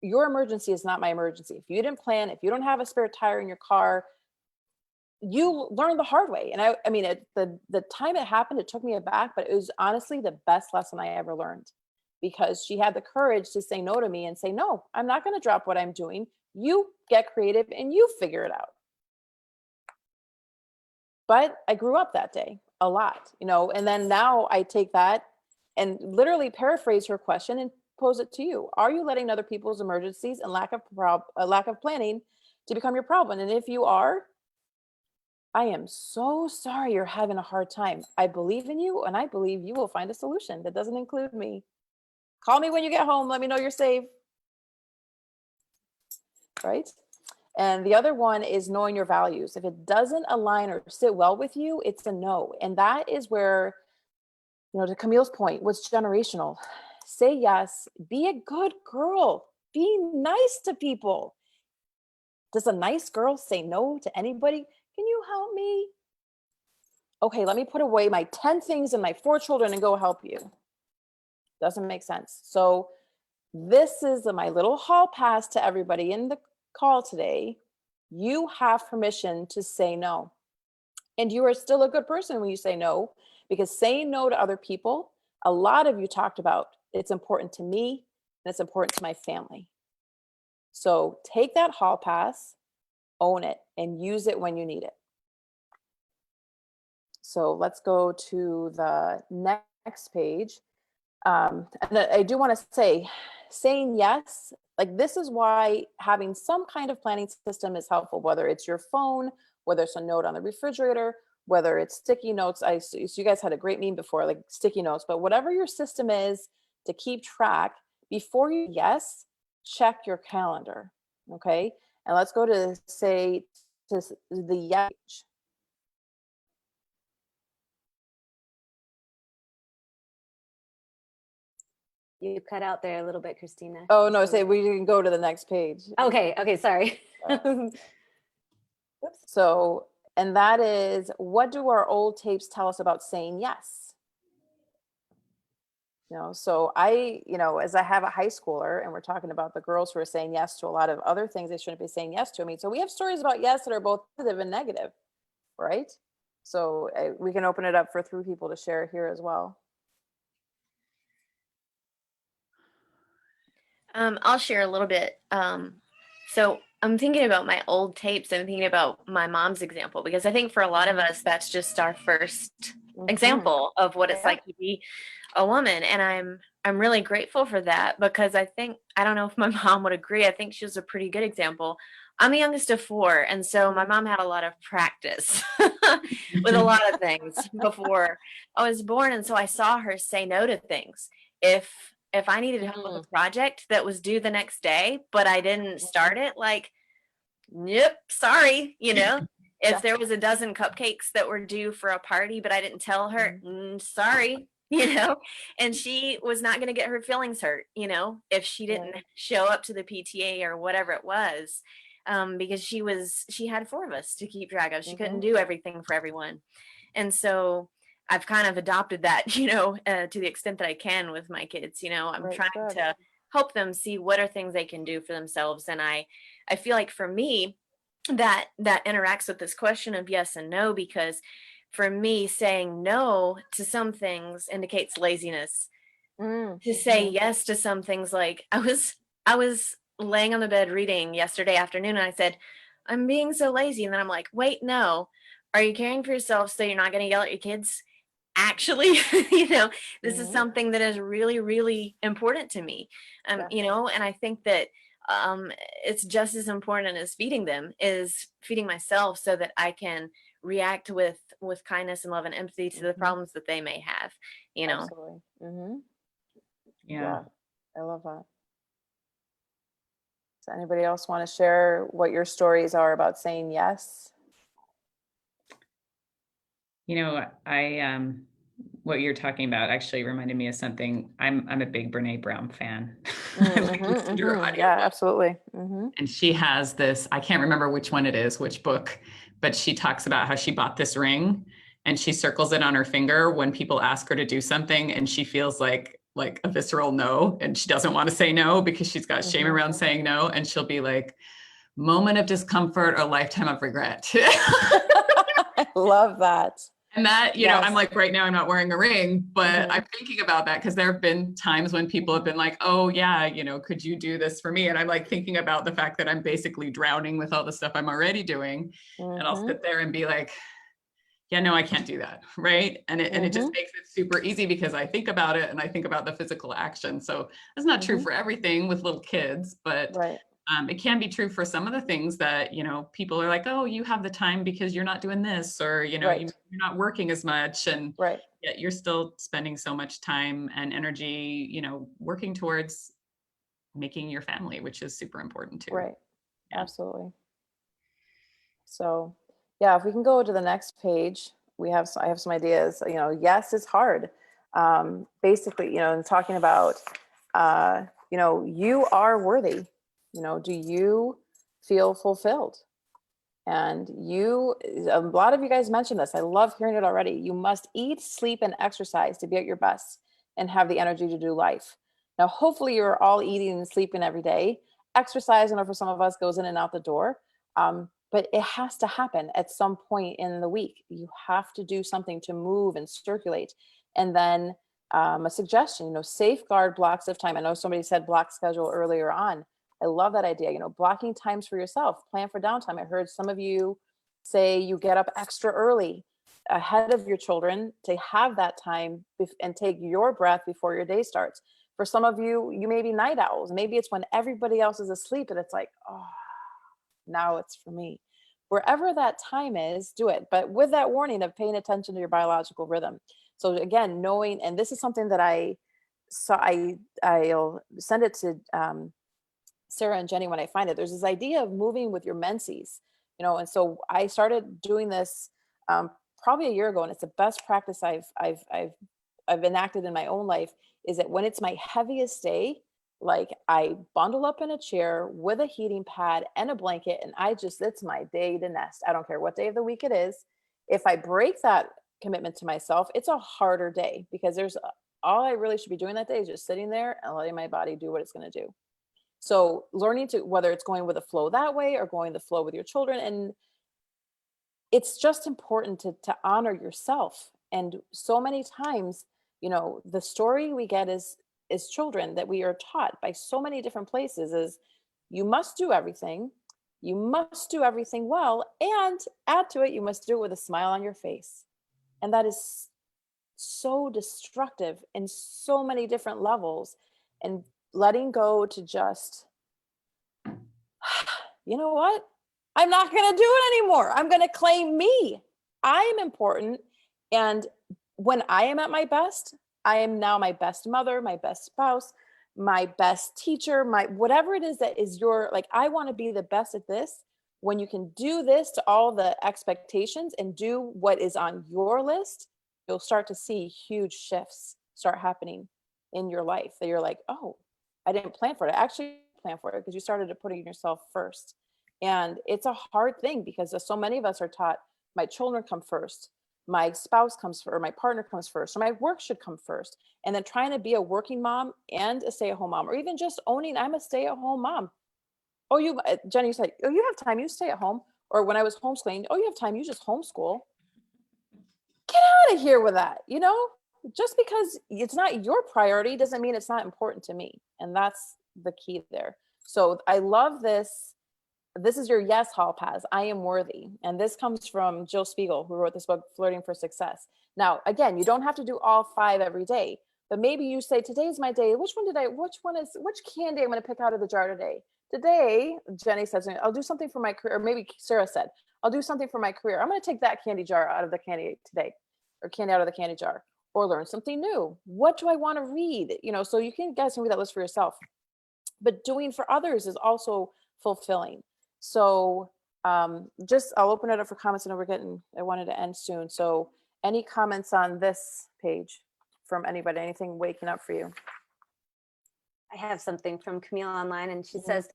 Speaker 2: emergency is not my emergency. If you didn't plan, if you don't have a spare tire in your car, you learn the hard way. And I mean, the time it happened, it took me aback, but it was honestly the best lesson I ever learned, because she had the courage to say no to me and say, no, I'm not going to drop what I'm doing. You get creative and you figure it out. But I grew up that day a lot, you know, and then now I take that and literally paraphrase her question and pose it to you. Are you letting other people's emergencies and lack of planning to become your problem? And if you are, I am so sorry you're having a hard time. I believe in you, and I believe you will find a solution that doesn't include me. Call me when you get home. Let me know you're safe. Right? And the other one is knowing your values. If it doesn't align or sit well with you, it's a no. And that is where, you know, to Camille's point, what's generational. Say yes, be a good girl, be nice to people. Does a nice girl say no to anybody? Can you help me? Okay, let me put away my 10 things and my 4 children and go help you. Doesn't make sense. So this is my little hall pass to everybody in the call today. You have permission to say no. And you are still a good person when you say no, because saying no to other people, a lot of you talked about, it's important to me and it's important to my family. So take that hall pass, own it, and use it when you need it. So let's go to the next page. And I do want to say, saying yes, like, this is why having some kind of planning system is helpful, whether it's your phone, whether it's a note on the refrigerator, whether it's sticky notes. So you guys had a great meme before, like sticky notes, but whatever your system is to keep track, before you yes, check your calendar. Okay. And let's go to the yes.
Speaker 3: You cut out there a little bit, Krystyna.
Speaker 2: Oh, no, say we can go to the next page.
Speaker 3: Okay, sorry.
Speaker 2: So, and that is, what do our old tapes tell us about saying yes? You know, so as I have a high schooler, and we're talking about the girls who are saying yes to a lot of other things they shouldn't be saying yes to. I mean, so we have stories about yes that are both positive and negative, right? So we can open it up for 3 people to share here as well.
Speaker 5: I'll share a little bit. So I'm thinking about my old tapes. I'm thinking about my mom's example, because I think for a lot of us, that's just our first example of what it's like to be a woman. And I'm really grateful for that, because I think, I don't know if my mom would agree. I think she was a pretty good example. I'm the youngest of 4. And so my mom had a lot of practice with a lot of things before I was born. And so I saw her say no to things. If I needed help with a project that was due the next day, but I didn't start it, like, yep, sorry, if there was a dozen cupcakes that were due for a party, but I didn't tell her, sorry, and she was not going to get her feelings hurt, if she didn't show up to the PTA or whatever it was, because she had 4 of us to keep track of. She couldn't do everything for everyone. And so I've kind of adopted that, to the extent that I can with my kids. I'm trying to help them see what are things they can do for themselves. And I feel like for me, that interacts with this question of yes and no, because for me, saying no to some things indicates laziness. To say yes to some things, like I was laying on the bed reading yesterday afternoon, and I said, I'm being so lazy. And then I'm like, wait, no, are you caring for yourself so you're not going to yell at your kids? Actually, this is something that is really, really important to me. And I think that it's just as important as feeding them is feeding myself, so that I can react with kindness and love and empathy to the problems that they may have,
Speaker 2: Absolutely. Yeah, I love that. Does anybody else want to share what your stories are about saying yes?
Speaker 1: What you're talking about actually reminded me of something. I'm a big Brene Brown fan. I like listening to her audiobooks.
Speaker 2: Yeah, absolutely.
Speaker 1: And she has this, I can't remember which one it is, which book, but she talks about how she bought this ring and she circles it on her finger when people ask her to do something, and she feels like a visceral no, and she doesn't want to say no because she's got shame around saying no, and she'll be like, moment of discomfort or lifetime of regret.
Speaker 2: I love that.
Speaker 1: And that, I'm like, right now I'm not wearing a ring, but I'm thinking about that because there have been times when people have been like, oh yeah, could you do this for me? And I'm like thinking about the fact that I'm basically drowning with all the stuff I'm already doing. And I'll sit there and be like, yeah, no, I can't do that. Right. And it just makes it super easy because I think about it and I think about the physical action. So it's not true for everything with little kids, but it can be true for some of the things that, people are like, oh, you have the time because you're not doing this, or, you're not working as much. And yet you're still spending so much time and energy, working towards making your family, which is super important too.
Speaker 2: Right. Yeah. Absolutely. So yeah, if we can go to the next page, I have some ideas. Yes, it's hard. Basically, and talking about, you are worthy. Do you feel fulfilled? And a lot of you guys mentioned this. I love hearing it already. You must eat, sleep, and exercise to be at your best and have the energy to do life. Now, hopefully you're all eating and sleeping every day. Exercise, I know for some of us, goes in and out the door. But it has to happen at some point in the week. You have to do something to move and circulate. And then a suggestion, safeguard blocks of time. I know somebody said block schedule earlier on. I love that idea, blocking times for yourself, plan for downtime. I heard some of you say you get up extra early ahead of your children to have that time and take your breath before your day starts. For some of you, you may be night owls. Maybe it's when everybody else is asleep and it's like, oh, now it's for me. Wherever that time is, do it. But with that warning of paying attention to your biological rhythm. So again, knowing, and this is something that I'll send it to Sarah and Jenny when I find it. There's this idea of moving with your menses, and so I started doing this probably a year ago, and it's the best practice I've enacted in my own life. Is that when it's my heaviest day, like I bundle up in a chair with a heating pad and a blanket, and it's my day to nest. I don't care what day of the week it is. If I break that commitment to myself, it's a harder day because all I really should be doing that day is just sitting there and letting my body do what it's going to do. So learning to, whether it's going with a flow that way or going the flow with your children, and it's just important to honor yourself. And so many times, the story we get is children that we are taught by so many different places is you must do everything. You must do everything well, and add to it, you must do it with a smile on your face. And that is so destructive in so many different levels. And letting go to just, you know what? I'm not going to do it anymore. I'm going to claim me. I am important. And when I am at my best, I am now my best mother, my best spouse, my best teacher, my whatever it is that is your, like, I want to be the best at this. When you can do this to all the expectations and do what is on your list, you'll start to see huge shifts start happening in your life that you're like, oh, I didn't plan for it. I actually planned for it because you started putting yourself first. And it's a hard thing because so many of us are taught my children come first, my spouse comes first, or my partner comes first, or my work should come first. And then trying to be a working mom and a stay-at-home mom, or even just owning I'm a stay-at-home mom. Oh, you, Jenny said, oh, you have time, you stay at home. Or when I was homeschooling, oh, you have time, you just homeschool. Get out of here with that. You know, just because it's not your priority doesn't mean it's not important to me. And that's the key there. So I love this. This is your yes, Hall Paz. I am worthy. And this comes from Jill Spiegel, who wrote this book, Flirting for Success. Now, again, you don't have to do all 5 every day, but maybe you say, today's my day. Which candy I'm going to pick out of the jar today? Today, Jenny says, I'll do something for my career. Or maybe Sarah said, I'll do something for my career. I'm going to take that candy jar out of the candy today, or candy out of the candy jar, or learn something new. What do I want to read? You know, so you guys can read that list for yourself. But doing for others is also fulfilling. So I'll open it up for comments. I know I wanted to end soon. So any comments on this page from anybody, anything waking up for you?
Speaker 3: I have something from Camille online, and she says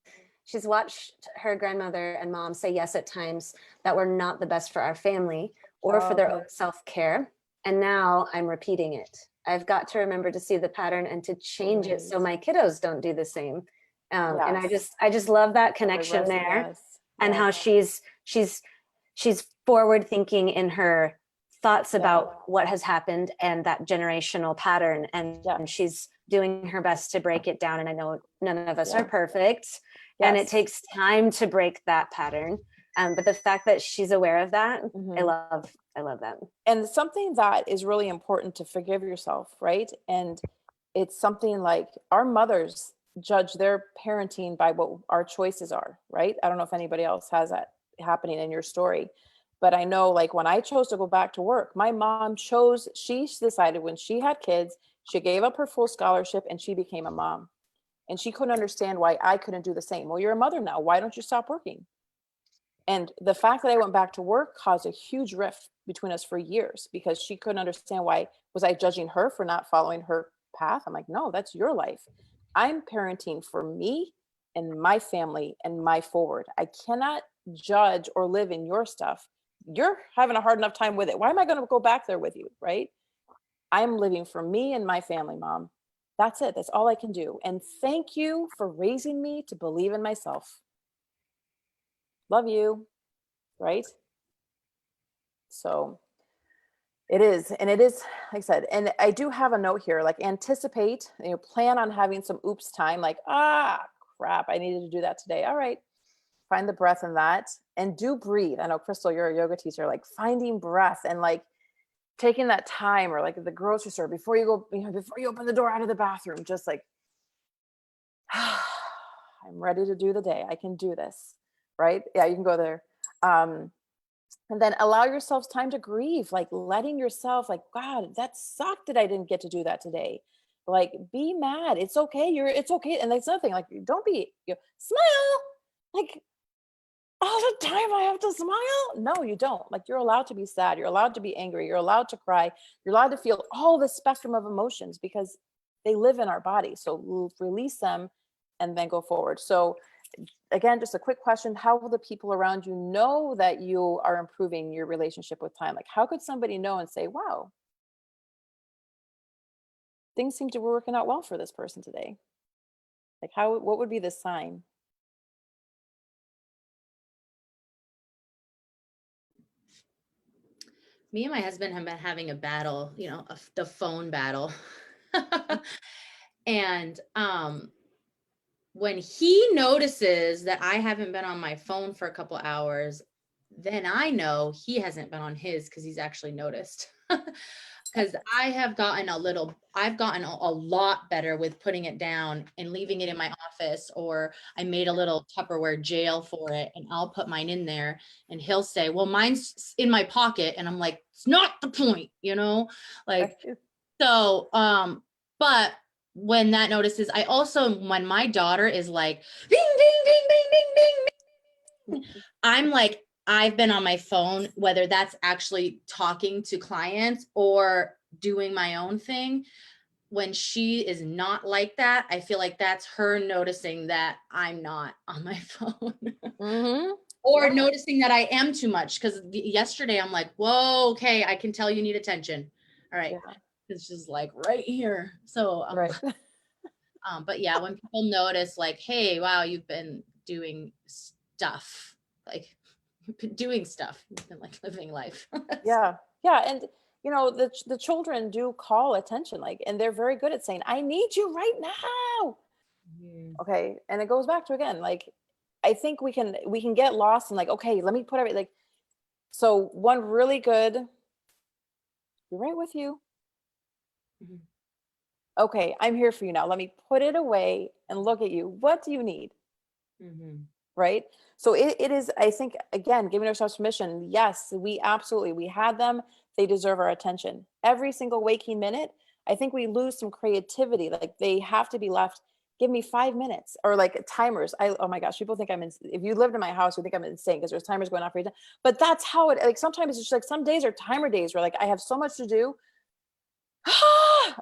Speaker 3: she's watched her grandmother and mom say yes at times that were not the best for our family or for their own self-care. And now I'm repeating it. I've got to remember to see the pattern and to change it so my kiddos don't do the same. And I just love that connection there, and how she's forward thinking in her thoughts about what has happened and that generational pattern, and she's doing her best to break it down. And I know none of us are perfect, and it takes time to break that pattern. But the fact that she's aware of that, I love that.
Speaker 2: And something that is really important to forgive yourself, right? And it's something like our mothers judge their parenting by what our choices are, right? I don't know if anybody else has that happening in your story, but I know, like, when I chose to go back to work, my mom she decided when she had kids, she gave up her full scholarship and she became a mom. And she couldn't understand why I couldn't do the same. Well, you're a mother now. Why don't you stop working? And the fact that I went back to work caused a huge rift between us for years, because she couldn't understand why. Was I judging her for not following her path? I'm like, no, that's your life. I'm parenting for me and my family and my forward. I cannot judge or live in your stuff. You're having a hard enough time with it. Why am I going to go back there with you, right? I'm living for me and my family, Mom. That's it. That's all I can do. And thank you for raising me to believe in myself. Love you, right? So it is. And it is, like I said, and I do have a note here, like anticipate, plan on having some oops time, like, crap, I needed to do that today. All right. Find the breath in that, and do breathe. I know, Crystal, you're a yoga teacher, like finding breath and like taking that time, or like at the grocery store before you go, before you open the door out of the bathroom, just like, I'm ready to do the day. I can do this, right? Yeah, you can go there. And then allow yourself time to grieve, like letting yourself, like, God, that sucked that I didn't get to do that today. Like, be mad. It's okay. It's okay. And that's nothing. Like, don't be, smile. Like, all the time I have to smile? No, you don't. Like, you're allowed to be sad. You're allowed to be angry. You're allowed to cry. You're allowed to feel all the spectrum of emotions, because they live in our body. So we'll release them and then go forward. So again, just a quick question. How will the people around you know that you are improving your relationship with time? Like, how could somebody know and say, wow, things seem to be working out well for this person today? Like, what would be the sign?
Speaker 4: Me and my husband have been having a battle, the phone battle. And when he notices that I haven't been on my phone for a couple hours, then I know he hasn't been on his because he's actually noticed. Because I've gotten a lot better with putting it down and leaving it in my office, or I made a little Tupperware jail for it and I'll put mine in there and he'll say, well, mine's in my pocket. And I'm like, it's not the point, like, so, but when that notices, I also, when my daughter is like, ding, ding, ding, ding, ding, ding, ding, I'm like, I've been on my phone, whether that's actually talking to clients or doing my own thing. When she is not like that, I feel like that's her noticing that I'm not on my phone. Or noticing that I am too much. Because yesterday I'm like, whoa, okay, I can tell you need attention. All right. Yeah. It's just like right here. So, but yeah, when people notice like, hey, wow, you've been doing stuff, like, you've been doing stuff. You've been like living life.
Speaker 2: Yeah. And the children do call attention, like, and they're very good at saying, I need you right now. Okay. And it goes back to, again, like, I think we can get lost in like, okay, let me put everything, like, so one really good, be right with you. Okay. I'm here for you now. Let me put it away and look at you. What do you need? Right. So it is, I think, again, giving ourselves permission. Yes, we had them. They deserve our attention. Every single waking minute, I think we lose some creativity. Like, they have to be left. Give me 5 minutes, or like timers. Oh my gosh, people think if you lived in my house, you think I'm insane because there's timers going off every time. But that's how it, like, sometimes it's just like, some days are timer days where like, I have so much to do.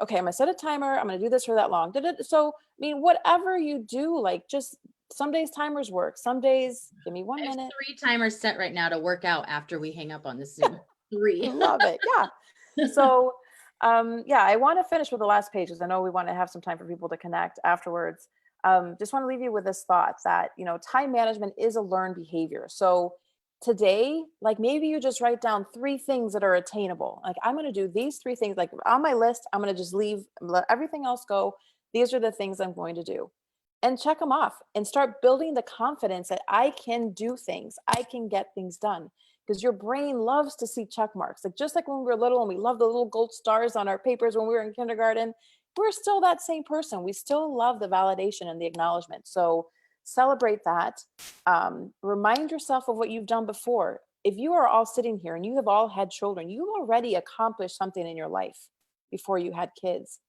Speaker 2: Okay, I'm gonna set a timer. I'm gonna do this for that long. So, I mean, whatever you do, like, just, some days timers work. Some days, give me 1 minute.
Speaker 4: 3 timers set right now to work out after we hang up on this Zoom. 3.
Speaker 2: Love it. Yeah. So, I want to finish with the last page, because I know we want to have some time for people to connect afterwards. Just want to leave you with this thought that, time management is a learned behavior. So today, like, maybe you just write down 3 things that are attainable. Like, I'm going to do these 3 things, like, on my list. I'm going to just let everything else go. These are the things I'm going to do, and check them off and start building the confidence that I can do things. I can get things done, because your brain loves to see check marks. Like, just like when we were little and we loved the little gold stars on our papers when we were in kindergarten, we're still that same person. We still love the validation and the acknowledgement. So celebrate that. Remind yourself of what you've done before. If you are all sitting here and you have all had children, you already accomplished something in your life before you had kids.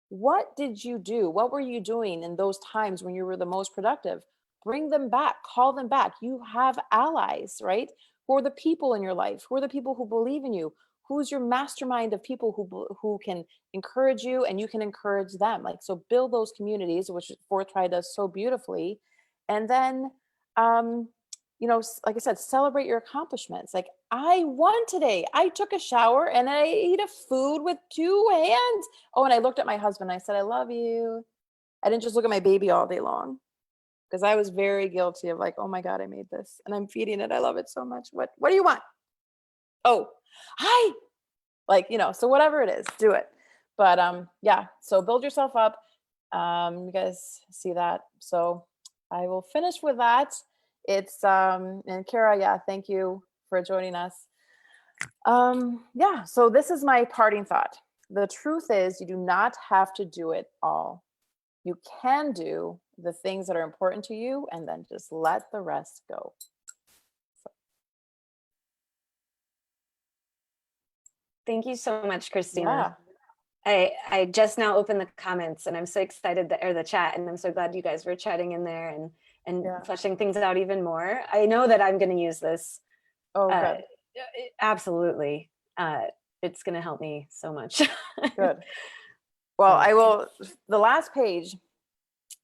Speaker 2: What did you do? What were you doing in those times when you were the most productive? Bring them back, call them back. You have allies, right? Who are the people in your life? Who are the people who believe in you? Who's your mastermind of people who can encourage you, and you can encourage them? Like, so build those communities, which Forthright does so beautifully. And then, like I said, celebrate your accomplishments. Like, I won today. I took a shower and I ate a food with 2 hands. Oh, and I looked at my husband. I said, I love you. I didn't just look at my baby all day long, because I was very guilty of like, oh my God, I made this and I'm feeding it. I love it so much. What do you want? Oh, hi. Like, so whatever it is, do it. But so build yourself up. You guys see that. So I will finish with that. It's and Kara, thank you for joining us. So this is my parting thought. The truth is, you do not have to do it all. You can do the things that are important to you, and then just let the rest go.
Speaker 3: Thank you so much, Krystyna. I just now opened the comments, and I'm so excited or the chat, and I'm so glad you guys were chatting in there and fleshing things out even more. I know that I'm going to use this.
Speaker 2: Oh, good.
Speaker 3: Absolutely. It's going to help me so much.
Speaker 2: Good. Well, I will, the last page,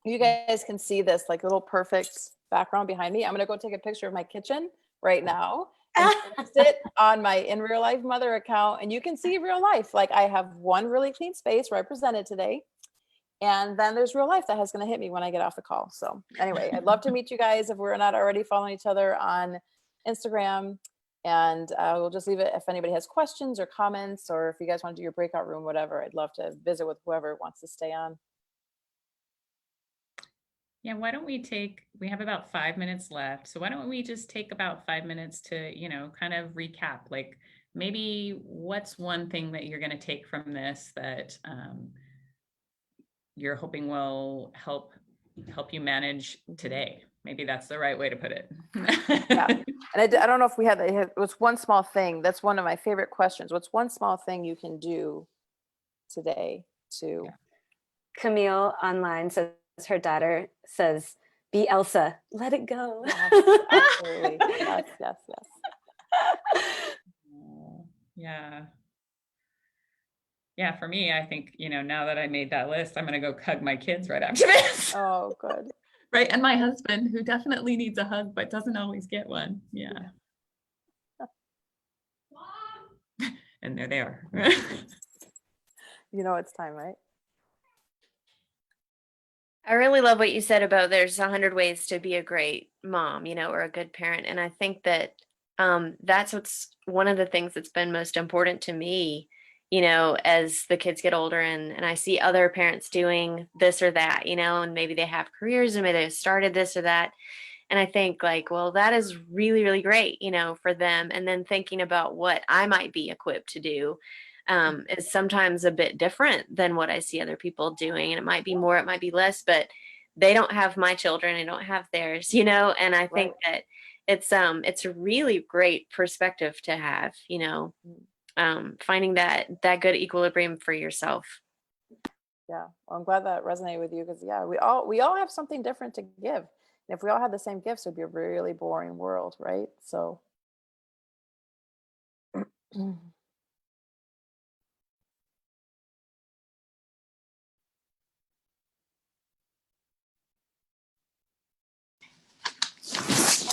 Speaker 2: you guys can see this like little perfect background behind me. I'm going to go take a picture of my kitchen right now and post it on my In Real Life Mother account. And you can see real life. Like, I have one really clean space represented today. And then there's real life that has going to hit me when I get off the call. So anyway, I'd love to meet you guys if we're not already following each other on Instagram. And we'll just leave it if anybody has questions or comments, or if you guys want to do your breakout room, whatever. I'd love to visit with whoever wants to stay on.
Speaker 1: Yeah, why don't we have about 5 minutes left. So why don't we just take about 5 minutes to, kind of recap, like maybe what's one thing that you're going to take from this that you're hoping will help you manage today. Maybe that's the right way to put it.
Speaker 2: Yeah. And I don't know if we had that. What's one small thing? That's one of my favorite questions. What's one small thing you can do today to...
Speaker 3: Camille online says her daughter says, be Elsa, let it go.
Speaker 2: Yes, absolutely. Yes, yes, yes.
Speaker 1: Yeah. Yeah, for me, I think, now that I made that list, I'm going to go hug my kids right after this.
Speaker 2: Oh, good.
Speaker 1: Right. And my husband, who definitely needs a hug, but doesn't always get one. Yeah. And there they are.
Speaker 2: It's time, right?
Speaker 5: I really love what you said about there's 100 ways to be a great mom, or a good parent. And I think that that's what's one of the things that's been most important to me, as the kids get older and I see other parents doing this or that, and maybe they have careers and maybe they've started this or that. And I think like, well, that is really, really great, for them. And then thinking about what I might be equipped to do is sometimes a bit different than what I see other people doing. And it might be more, it might be less, but they don't have my children. I don't have theirs, and I think that it's a really great perspective to have, finding that good equilibrium for yourself.
Speaker 2: Yeah, well, I'm glad that resonated with you because we all have something different to give. And if we all had the same gifts, it'd be a really boring world, right? So
Speaker 8: I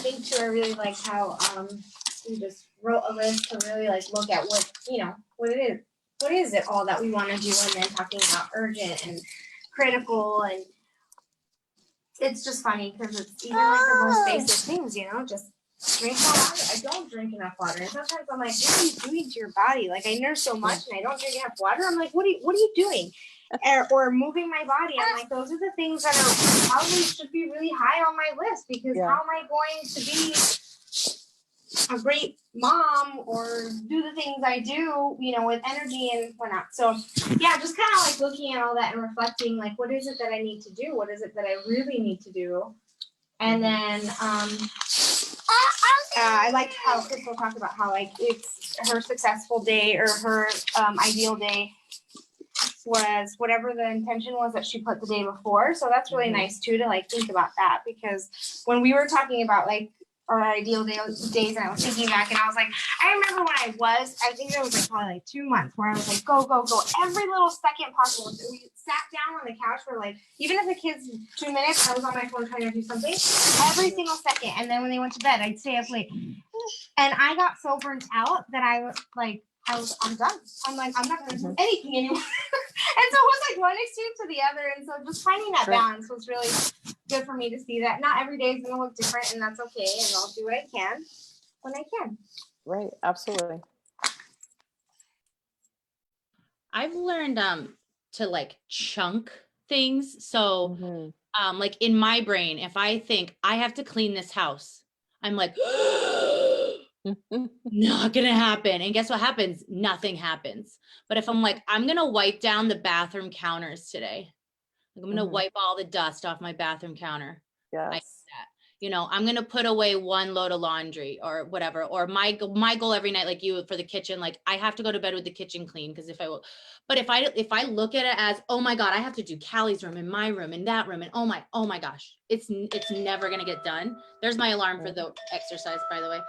Speaker 8: think too, I really like how we just wrote a list to really like look at what what is it all that we want to do, and then talking about urgent and critical, and it's just funny because it's even like the most basic things, just drink more water. I don't drink enough water, and sometimes I'm like, what are you doing to your body? Like I nurse so much and I don't drink enough water. I'm like, what are you doing? Or moving my body. I'm like, those are the things that are probably should be really high on my list, because how am I going to be a great mom or do the things I do, with energy and whatnot. So yeah, just kind of like looking at all that and reflecting, like, what is it that I need to do? What is it that I really need to do? And then I liked how Crystal talked about how like it's her successful day or her ideal day was whatever the intention was that she put the day before. So that's really nice too to like think about that, because when we were talking about like our ideal days, and I was thinking back and I was like, I remember when I think there was like probably like 2 months where I was like, go, go, go, every little second possible. We sat down on the couch for like, even if the kids 2 minutes, I was on my phone trying to do something, every single second. And then when they went to bed, I'd stay up late. And I got so burnt out that I was like, I'm done. I'm like, I'm not gonna do anything anymore. And so it was like one extreme to the other. And so just finding that balance was really good for me to see that not every day is gonna look different, and that's okay. And I'll do what I can when I can.
Speaker 2: right, absolutely.
Speaker 4: I've learned to like chunk things. So like in my brain, if I think I have to clean this house, I'm like, not gonna happen. And guess what happens? Nothing happens. But if I'm like, I'm gonna wipe down the bathroom counters today, like I'm gonna wipe all the dust off my bathroom counter.
Speaker 2: Yes.
Speaker 4: I do that. I'm gonna put away one load of laundry or whatever. Or my goal every night, like you for the kitchen, like I have to go to bed with the kitchen clean, because if I look at it as, oh my God, I have to do Callie's room and my room and that room, and oh my gosh, it's never gonna get done. There's my alarm for the exercise, by the way.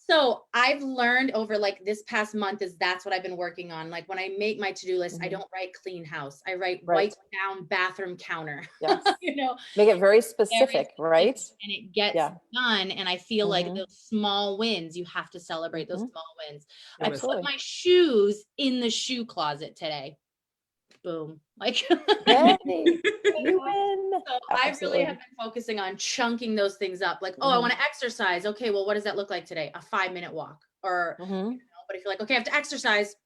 Speaker 4: So I've learned over like this past month that's what I've been working on. Like when I make my to-do list, I don't write clean house. I write wipe down bathroom counter.
Speaker 2: Yes.
Speaker 4: Make
Speaker 2: it very specific, right?
Speaker 4: And it gets done. And I feel like those small wins, you have to celebrate those small wins.
Speaker 2: Absolutely.
Speaker 4: I put my shoes in the shoe closet today. Boom. Like
Speaker 2: Yay, you win.
Speaker 4: So I really have been focusing on chunking those things up. Like, I want to exercise. Okay, well, what does that look like today? A 5-minute walk. Or but if you're like, okay, I have to exercise,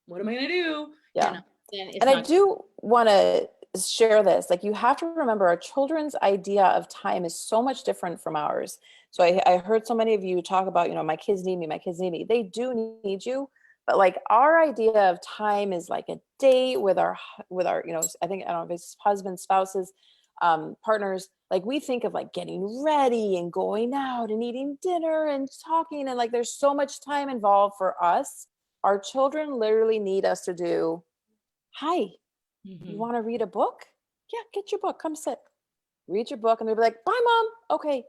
Speaker 4: what am I gonna do?
Speaker 2: Yeah. And I do want to share this. Like, you have to remember, our children's idea of time is so much different from ours. So I heard so many of you talk about, my kids need me, my kids need me. They do need you. But like, our idea of time is like a date with our, I think, I don't know if it's husbands, spouses, partners. Like, we think of like getting ready and going out and eating dinner and talking. And like, there's so much time involved for us. Our children literally need us to do, hi, you want to read a book? Yeah, get your book, come sit, read your book. And they'll be like, bye, mom. Okay.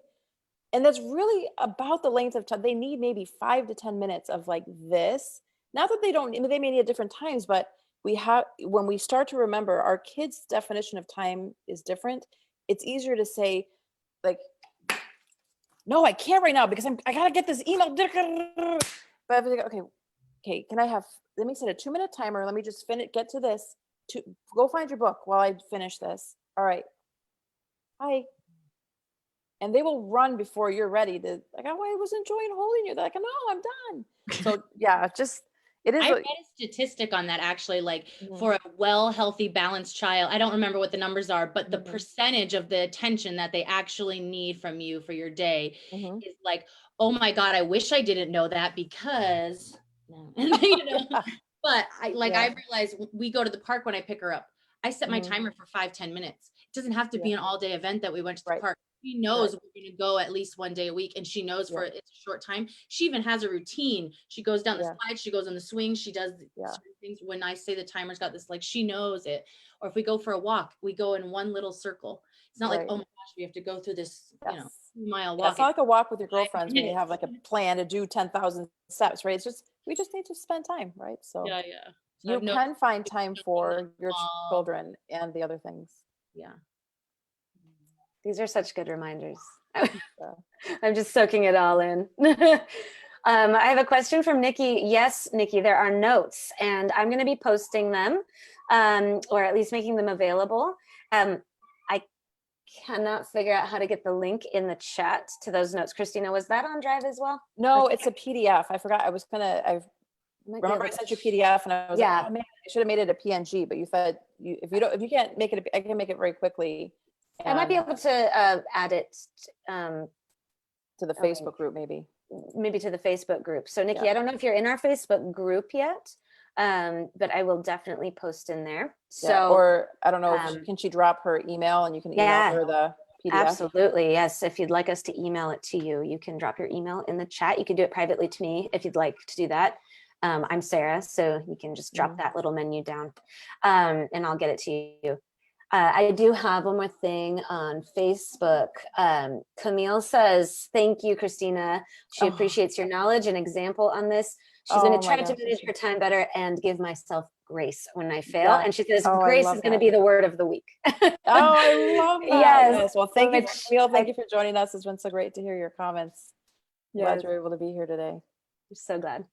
Speaker 2: And that's really about the length of time. They need maybe 5 to 10 minutes of like this. Not that they don't, they may need at different times, but when we start to remember our kids' definition of time is different, it's easier to say like, no, I can't right now because I gotta get this email. But okay, can I have, let me set a 2-minute timer. Let me just get to this. Go find your book while I finish this. All right. Bye. And they will run before you're ready to like, oh, I was enjoying holding you. They're like, no, I'm done. So yeah, it is.
Speaker 4: I read a statistic on that actually, like for a well, healthy, balanced child, I don't remember what the numbers are, but the percentage of the attention that they actually need from you for your day is like, oh my God, I wish I didn't know that because, but I realized we go to the park when I pick her up. I set my timer for 5-10 minutes. It doesn't have to be an all day event that we went to the park. She knows we're going to go at least one day a week, and she knows for it's a short time. She even has a routine. She goes down the slides, she goes on the swing, she does certain things. When I say the timer's got this, like, she knows it. Or if we go for a walk, we go in one little circle. It's not like, oh my gosh, we have to go through this, 2-mile walk.
Speaker 2: It's not like a walk with your girlfriends when you have like a plan to do 10,000 steps, right? It's just, we just need to spend time, right? So
Speaker 4: So
Speaker 2: you can find time for your children and the other things.
Speaker 4: Yeah.
Speaker 3: These are such good reminders. I'm just soaking it all in. I have a question from Nikki. Yes, Nikki, there are notes, and I'm going to be posting them, or at least making them available. I cannot figure out how to get the link in the chat to those notes. Christina, was that on Drive as well?
Speaker 2: No, it's a PDF. I forgot. I remember I sent you a PDF, and I was like, oh man, I should have made it a PNG. But you said if you can't make it, I can make it very quickly.
Speaker 3: I might be able to add it
Speaker 2: to the Facebook group, maybe
Speaker 3: to the Facebook group. So Nikki, I don't know if you're in our Facebook group yet, but I will definitely post in there. So,
Speaker 2: or I don't know, can she drop her email and you can email her the PDF?
Speaker 3: Absolutely, yes. If you'd like us to email it to you, you can drop your email in the chat. You can do it privately to me if you'd like to do that. I'm Sarah, so you can just drop that little menu down, and I'll get it to you. I do have one more thing on Facebook. Camille says, thank you, Christina. She appreciates your knowledge and example on this. She's going to try to manage her time better and give myself grace when I fail. And she says, grace is going to be the word of the week.
Speaker 2: I love that.
Speaker 3: Yes.
Speaker 2: Well, thank you, Camille. Thank you for joining us. It's been so great to hear your comments. Glad you're able to be here today.
Speaker 3: I'm so glad.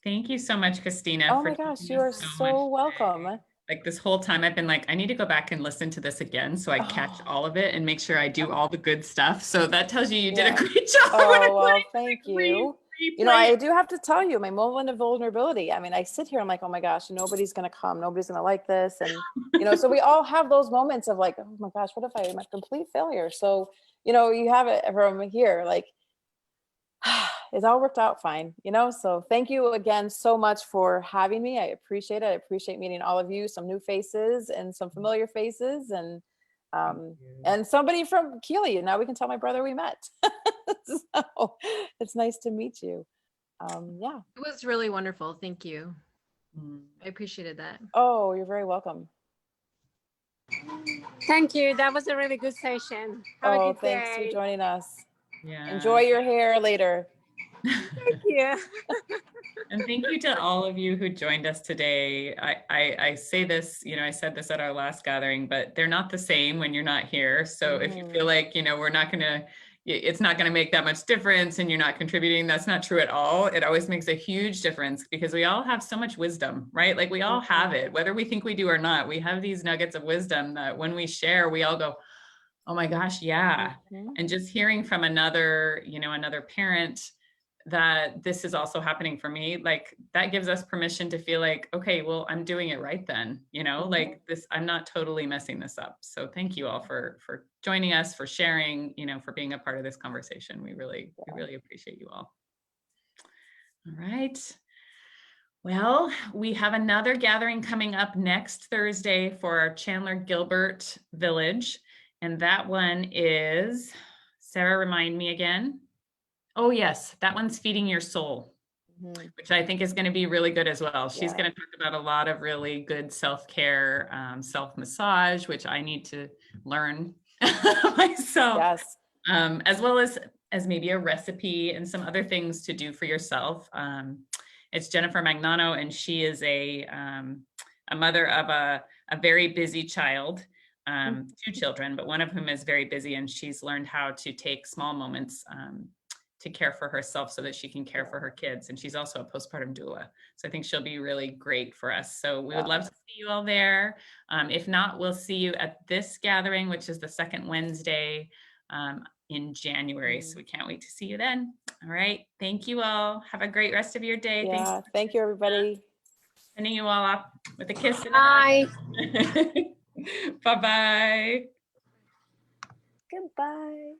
Speaker 1: Thank you so much, Christina.
Speaker 2: Oh my gosh, you are so welcome.
Speaker 1: Like, this whole time I've been like, I need to go back and listen to this again so I catch all of it and make sure I do all the good stuff. So that tells you did a great job.
Speaker 2: Oh, well, thank you. I do have to tell you, my moment of vulnerability. I mean, I sit here, I'm like, oh my gosh, nobody's going to come. Nobody's going to like this. And, so we all have those moments of like, oh my gosh, what if I'm a complete failure? So, you have it from here, like, it all worked out fine, so thank you again so much for having me. I appreciate it. I appreciate meeting all of you, some new faces and some familiar faces, and somebody from Keeley. Now we can tell my brother we met. So it's nice to meet you. It
Speaker 7: was really wonderful. Thank you. I appreciated that.
Speaker 2: Oh, you're very welcome.
Speaker 6: Thank you. That was a really good session. Have a good day.
Speaker 2: Thanks for joining us.
Speaker 1: Yeah.
Speaker 2: Enjoy your hair later.
Speaker 6: Thank you.
Speaker 1: And thank you to all of you who joined us today. I say this, I said this at our last gathering, but they're not the same when you're not here. So if you feel like, it's not going to make that much difference and you're not contributing, that's not true at all. It always makes a huge difference because we all have so much wisdom, right? Like, we all have it, whether we think we do or not. We have these nuggets of wisdom that when we share, we all go, oh my gosh, yeah. And just hearing from another parent that this is also happening for me, like that gives us permission to feel like, okay, well, I'm doing it right then, you know, like this, I'm not totally messing this up. So thank you all for joining us, for sharing, you know, for being a part of this conversation. We really appreciate you all. All right. Well, we have another gathering coming up next Thursday for our Chandler Gilbert Village. And that one is, Sarah, remind me again. Oh yes, that one's Feeding Your Soul, which I think is going to be really good as well. She's going to talk about a lot of really good self-care, self-massage, which I need to learn myself, as well as maybe a recipe and some other things to do for yourself. It's Jennifer Magnano, and she is a mother of a very busy child, 2 children, but one of whom is very busy, and she's learned how to take small moments to care for herself so that she can care for her kids. And she's also a postpartum doula. So I think she'll be really great for us. So we would love to see you all there. If not, we'll see you at this gathering, which is the second Wednesday in January. So we can't wait to see you then. All right. Thank you all. Have a great rest of your day.
Speaker 2: Yeah. Thank you, everybody.
Speaker 1: Sending you all off with a kiss.
Speaker 8: Bye.
Speaker 1: Bye-bye.
Speaker 3: Goodbye.